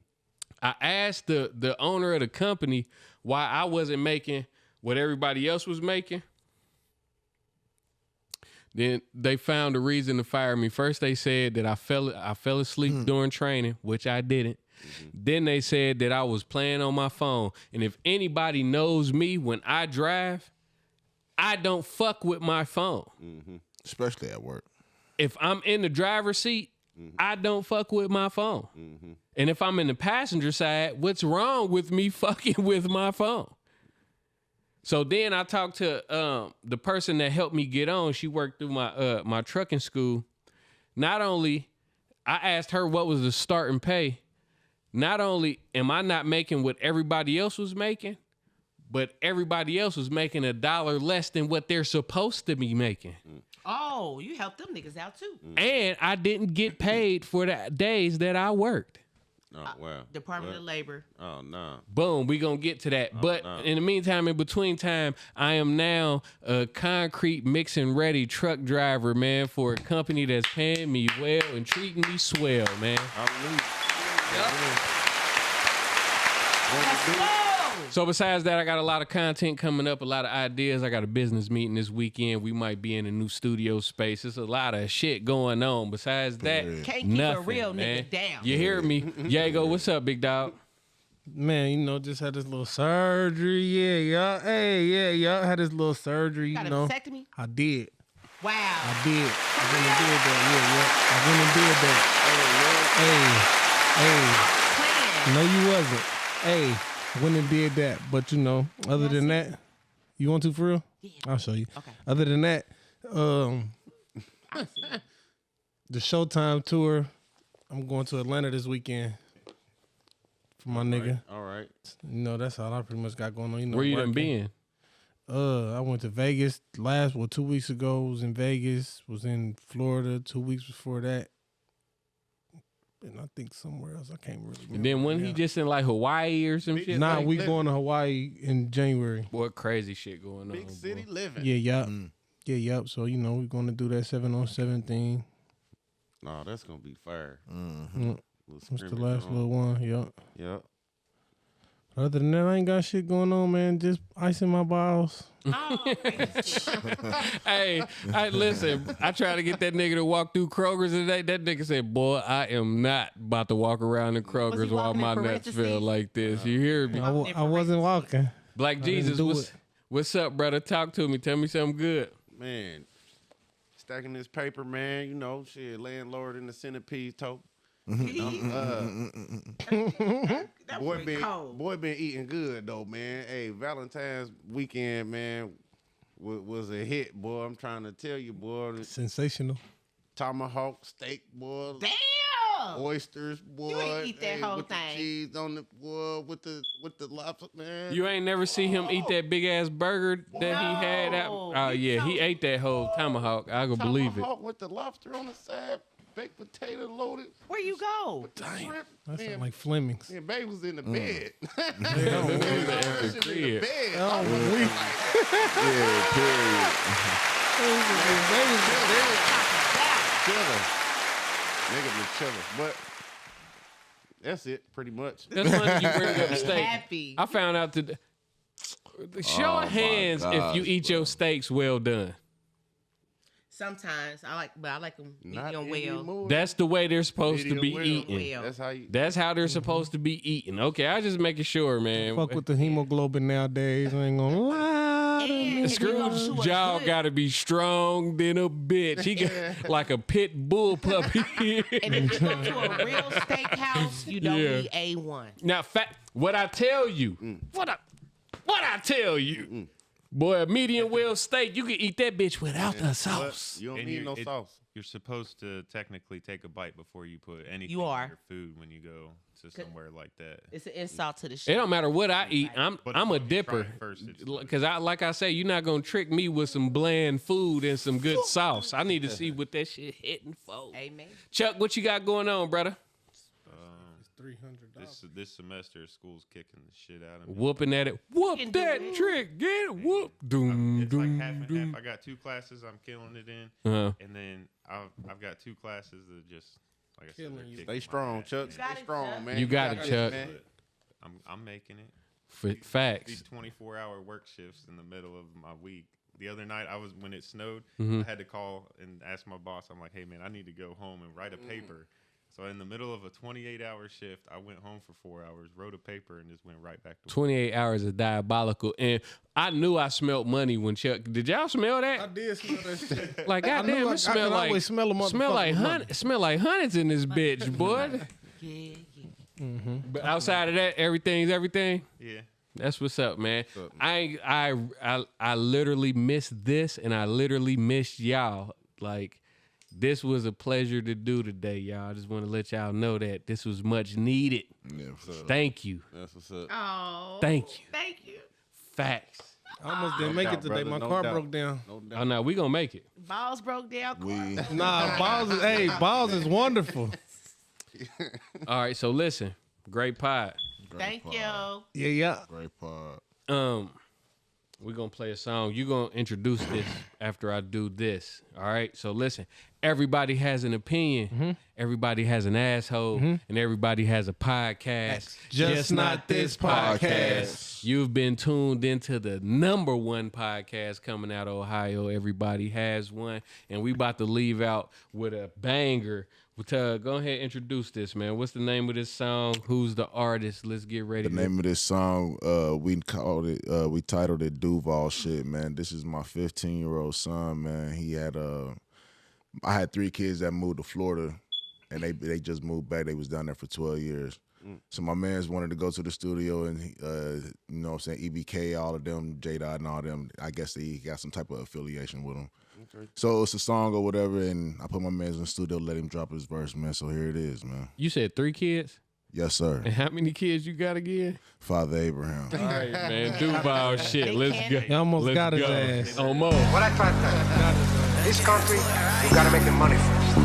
I asked the owner of the company why I wasn't making what everybody else was making. Then they found a reason to fire me. First, they said that I fell asleep during training, which I didn't. Then they said that I was playing on my phone. And if anybody knows me when I drive, I don't fuck with my phone. Especially at work. if I'm in the driver's seat, I don't fuck with my phone. And if I'm in the passenger side, what's wrong with me fucking with my phone? So then I talked to the person that helped me get on. She worked through my trucking school. Not only, I asked her what was the starting pay. Not only am I not making what everybody else was making, but everybody else was making $1 less than what they're supposed to be making. Oh, you helped them niggas out too. And I didn't get paid for the days that I worked. Oh, wow. Department of Labor. Oh, no. Boom, we gonna get to that. But in the meantime, in between time, I am now a concrete mixing ready truck driver, man, for a company that's paying me well and treating me swell, man. So besides that, I got a lot of content coming up, a lot of ideas. I got a business meeting this weekend. We might be in a new studio space. There's a lot of shit going on. Besides that, Can't keep nothing, a real man. nigga down. You hear me? Yago, what's up, big dog? Man, you know, just had this little surgery. Yeah, y'all. Hey, yeah, y'all had this little surgery. You Got a know, vasectomy? I did. Wow. I did. I went and did that. Yeah. I went and did that. Hey. No, you wasn't. Hey, I went and did that. But you know, other than that, you want to for real? Yeah. I'll show you. Okay. Other than that, the Showtime tour. I'm going to Atlanta this weekend for my nigga. All right. You know, that's all I pretty much got going on. You know, Where you working. done been? I went to Vegas 2 weeks ago. Was in Vegas. Was in Florida 2 weeks before that. And I think somewhere else. I can't really remember. And then when he just in like Hawaii or some shit? Nah, like we that? going to Hawaii in January. What crazy shit going on? Big city living. Yeah, yup. Yeah, yup. So, you know, we're going to do that 7-on-7 thing. No, that's going to be fire. What's the last little one? Yup. Yep. Other than that, I ain't got shit going on, man. Just icing my balls. Hey, listen, I tried to get that nigga to walk through Kroger's today. That nigga said, boy, I am not about to walk around in Kroger's while my nuts feel like this. You hear me? I wasn't walking. Black Jesus, what's up, brother? Talk to me. Tell me something good. Man, stacking this paper, man. You know, shit, landlord in the centipede tote. Boy been eating good though, man. Hey, Valentine's weekend, man, was a hit, boy. I'm trying to tell you, boy. Sensational. Tomahawk steak, boy. Damn. Oysters, boy. You ain't eat that whole with thing. The cheese on the boy with the lobster, man. You ain't never see him eat that big ass burger that he had out. Oh yeah, he ate that whole tomahawk. I can believe it. Tomahawk with the lobster on the side. Baked potato loaded. Where you go? Damn. That sound like Fleming's. Yeah, baby was in the bed. Yeah, in the bed. Oh, weak. Yeah, period. Nigga been chilling. But that's it, pretty much. That's funny you bring up steak. Happy. I found out today. Show of hands if you eat your steaks well done. Sometimes I like them medium well. That's the way they're supposed to be Medium well. eaten. That's how they're supposed to be eaten. Okay, I just making sure, man. Fuck with the hemoglobin nowadays. I ain't gonna lie. Scrooge's jaw gotta be strong than a bitch. He got like a pit bull puppy. And if you go to a real steakhouse, you don't need A1. Now, what I tell you, what I tell you. Boy, a medium well steak, you can eat that bitch without the sauce. You don't need no sauce. You're supposed to technically take a bite before you put anything You are. in your food when you go to somewhere like that. It's an insult to the shit. It don't matter what I eat. I'm a dipper. First, Because like I say, you're not gonna trick me with some bland food and some good sauce. I need to see what that shit hitting for. Amen. Chuck, what you got going on, brother? This semester, school's kicking the shit out of me. Whooping at it. Whoop that trick. Get it. Whoop. Doom. It's doom. like half and doom. half. I got 2 classes I'm killing it in, and then I've got 2 classes that just like I said, they're kicking Stay my strong, ass. Chuck. Stay strong, man. You got it, this, Chuck. man. I'm making it. Facts. These 24-hour work shifts in the middle of my week. The other night, when it snowed, Mm-hmm. I had to call and ask my boss. I'm like, hey man, I need to go home and write a paper So in the middle of a 28-hour shift, I went home for 4 hours, wrote a paper, and just went right back to work. 28 hours is diabolical. And I knew I smelled money when Chuck. Did y'all smell that? I did smell that shit. Like, goddamn, it smell like always smell like hundreds in this bitch, boy. Yeah. But outside of that, everything's everything. Yeah. That's what's up, man. I literally missed this, and I literally missed y'all. Like, this was a pleasure to do today, y'all. I just want to let y'all know that this was much needed. Yeah, what's up? Thank you. That's what's up. Oh. Thank you. Thank you. Facts. I almost didn't make it today. My car broke down. Oh, no, we gonna make it. Balls broke down. Nah, balls is wonderful. All right, so listen. Great pod. Thank you. Yeah. Great pod. We're going to play a song. You're going to introduce this after I do this. All right? So listen, everybody has an opinion. Everybody has an asshole. And everybody has a podcast. Just not this podcast. You've been tuned into the #1 podcast coming out of Ohio. Everybody has one. And we about to leave out with a banger. Go ahead and introduce this, man. What's the name of this song? Who's the artist? Let's get ready. The name of this song, we titled it Duval Shit, man. This is my 15-year-old son, man. He had I had 3 kids that moved to Florida, and they just moved back. They was down there for 12 years. So my man's wanted to go to the studio, and you know what I'm saying, EBK, all of them, J-Dot and all them, I guess they got some type of affiliation with them. Okay. So it's a song or whatever, and I put my man in the studio, let him drop his verse, man. So here it is, man. You said 3 kids? Yes, sir. And how many kids you got again? Father Abraham. All right, man. Duval shit. Let's go. He almost got his ass. Omo. What I try to tell this country, you gotta make the money first.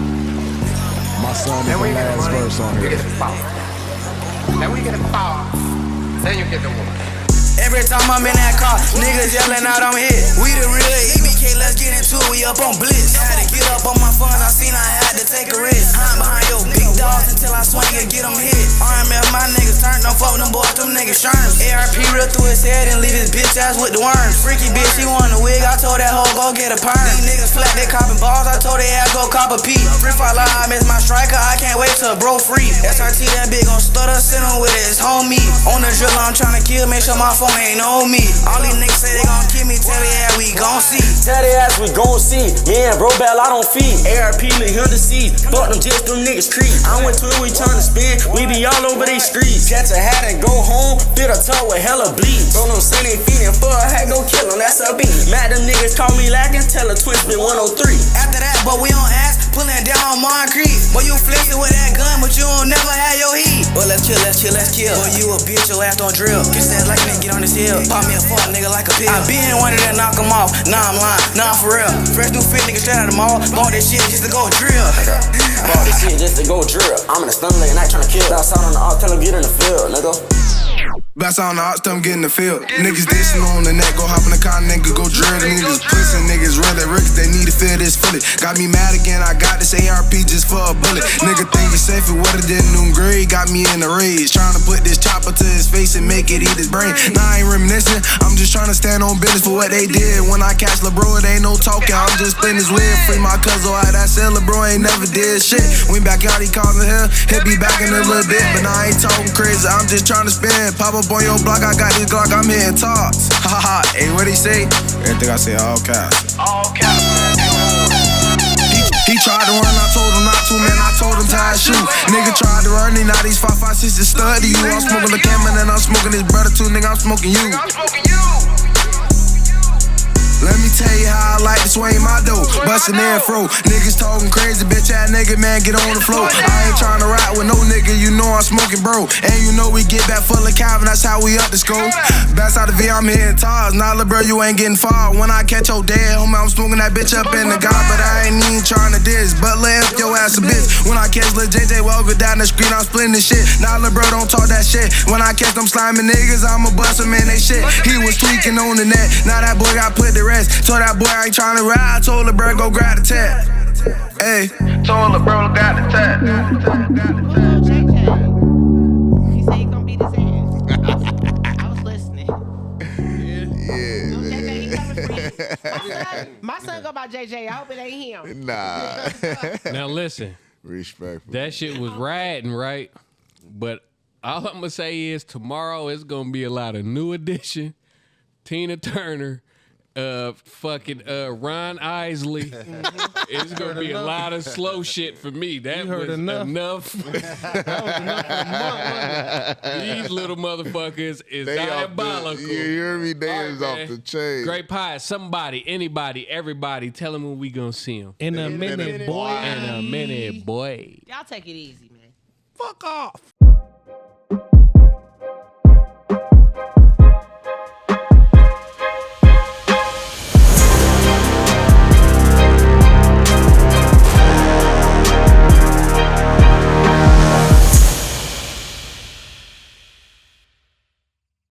My son is the last verse on here. You get the power. Then when you get the power, then you get the woman. Every time I'm in that car, niggas yelling out I'm hit. We the real EBK, let's get into it, we up on blitz. Had to get up on my funds, I seen I had to take a risk. I'm behind your big dogs until I swing and get them hit. RMF, my niggas turned, don't fuck them boys, them niggas shurners. ARP real through his head and leave his bitch ass with the worms. Freaky bitch, she want a wig, I told that hoe go get a perm. These niggas flat, they copping balls, I told they ass go cop a pee. Free fall out, I miss my striker, I can't wait till bro free. SRT that big gon' stutter, sit on with his homie. On the drill, I'm tryna kill, make sure my phone ain't on me. All these niggas say they gon' kill me, tell they ass we gon' see. Tell they ass we gon' see. Me and bro bell, I don't feed. ARP look him to see. Fuck them just them niggas treat. I went to it, we tryna spin. We be all over these streets. Catch a hat and go home. Fit a toe with hella bleeds. Bro, them say they feeding for a hat, go kill them, that's a beat. Mad them niggas call me lacking, tell a twin spin 103. After that, but we on ass, pulling down on Moncrief. Boy, you flexing with that gun, but you don't never have your heat. Boy, let's chill, let's chill, let's kill. Boy, you a bitch, your ass don't drill. Get that like nigga, get on this hill. Pop me a fuck nigga like a pill. I been one of that knock him off. Nah, I'm lying, nah, for real. Fresh new fit nigga straight out the mall. Bought this shit just to go drill. Bought this shit just to go drill. I'm in the stun late night tryna kill. Outside on the off, tell him get in the field, nigga. Bats on the ox, tell them get in the field. Niggas dissing on the net, go hop in the car, nigga, go drill. The niggas pussy, niggas real that Rick, they need to feel this fully. Got me mad again, I got this ARP just for a bullet. Nigga think he's safe, what it did in grade, got me in the rage. Trying to put this chopper to his face and make it eat his brain. Nah, I ain't reminiscing, I'm just trying to stand on business for what they did. When I catch LeBro, it ain't no talking, I'm just spinning his wig. Free my cousin out that said LeBro ain't never did shit. When back out, he callin' him, he'll be back in a little bit. But nah, I ain't talking crazy, I'm just trying to spin. Pop up on your block, I got this Glock, I'm hitting talks. Ha ha ha, hey, what he say? Everything I say, all caps. All caps. He tried to run, I told him not to, man, I told him tie his shoe. Nigga tried to run, now these 5.56 is stud to you. I'm smoking the camera, and I'm smoking his brother too, nigga, I'm smoking you. Let me tell you how I like to swing my dough. Bustin' in fro. Niggas talking crazy, bitch ass nigga, man, get on the floor. I ain't tryna ride with no nigga, you know I'm smoking, bro. And you know we get back full of Calvin, that's how we up the scope. Bats out the V, I'm hitting tars. Nah, lil' bro, you ain't getting far. When I catch your dad, homie, I'm smoking that bitch up in the God. But I ain't even tryna diss, but let your ass a bitch. When I catch lil' JJ, well, go down the street, I'm splitting this shit. Nah, lil' bro, don't talk that shit. When I catch them slimy niggas, I'ma bust them in they shit. He was tweaking on the net, now that boy got put to rest. Told that boy I ain't tryna ride, I told the bro go grab the tap. Hey, told the bro got the tap. He said he gonna beat his ass. I was listening. Yeah. My son go by JJ. I hope it ain't him. Nah. Now listen, Respectful. That shit was riding, right? But all I'm gonna say is tomorrow it's gonna be a lot of New Edition, Tina Turner, fucking Ron Isley. It's gonna be a lot of slow shit for me. That You heard was enough. That was enough for a month, wasn't it? These little motherfuckers is They off diabolical. you hear me? They All is right, off man. the chain. Great Pie, somebody, anybody, everybody, tell them when we gonna see them. In a minute, boy. In a minute, boy. Y'all take it easy, man. Fuck off.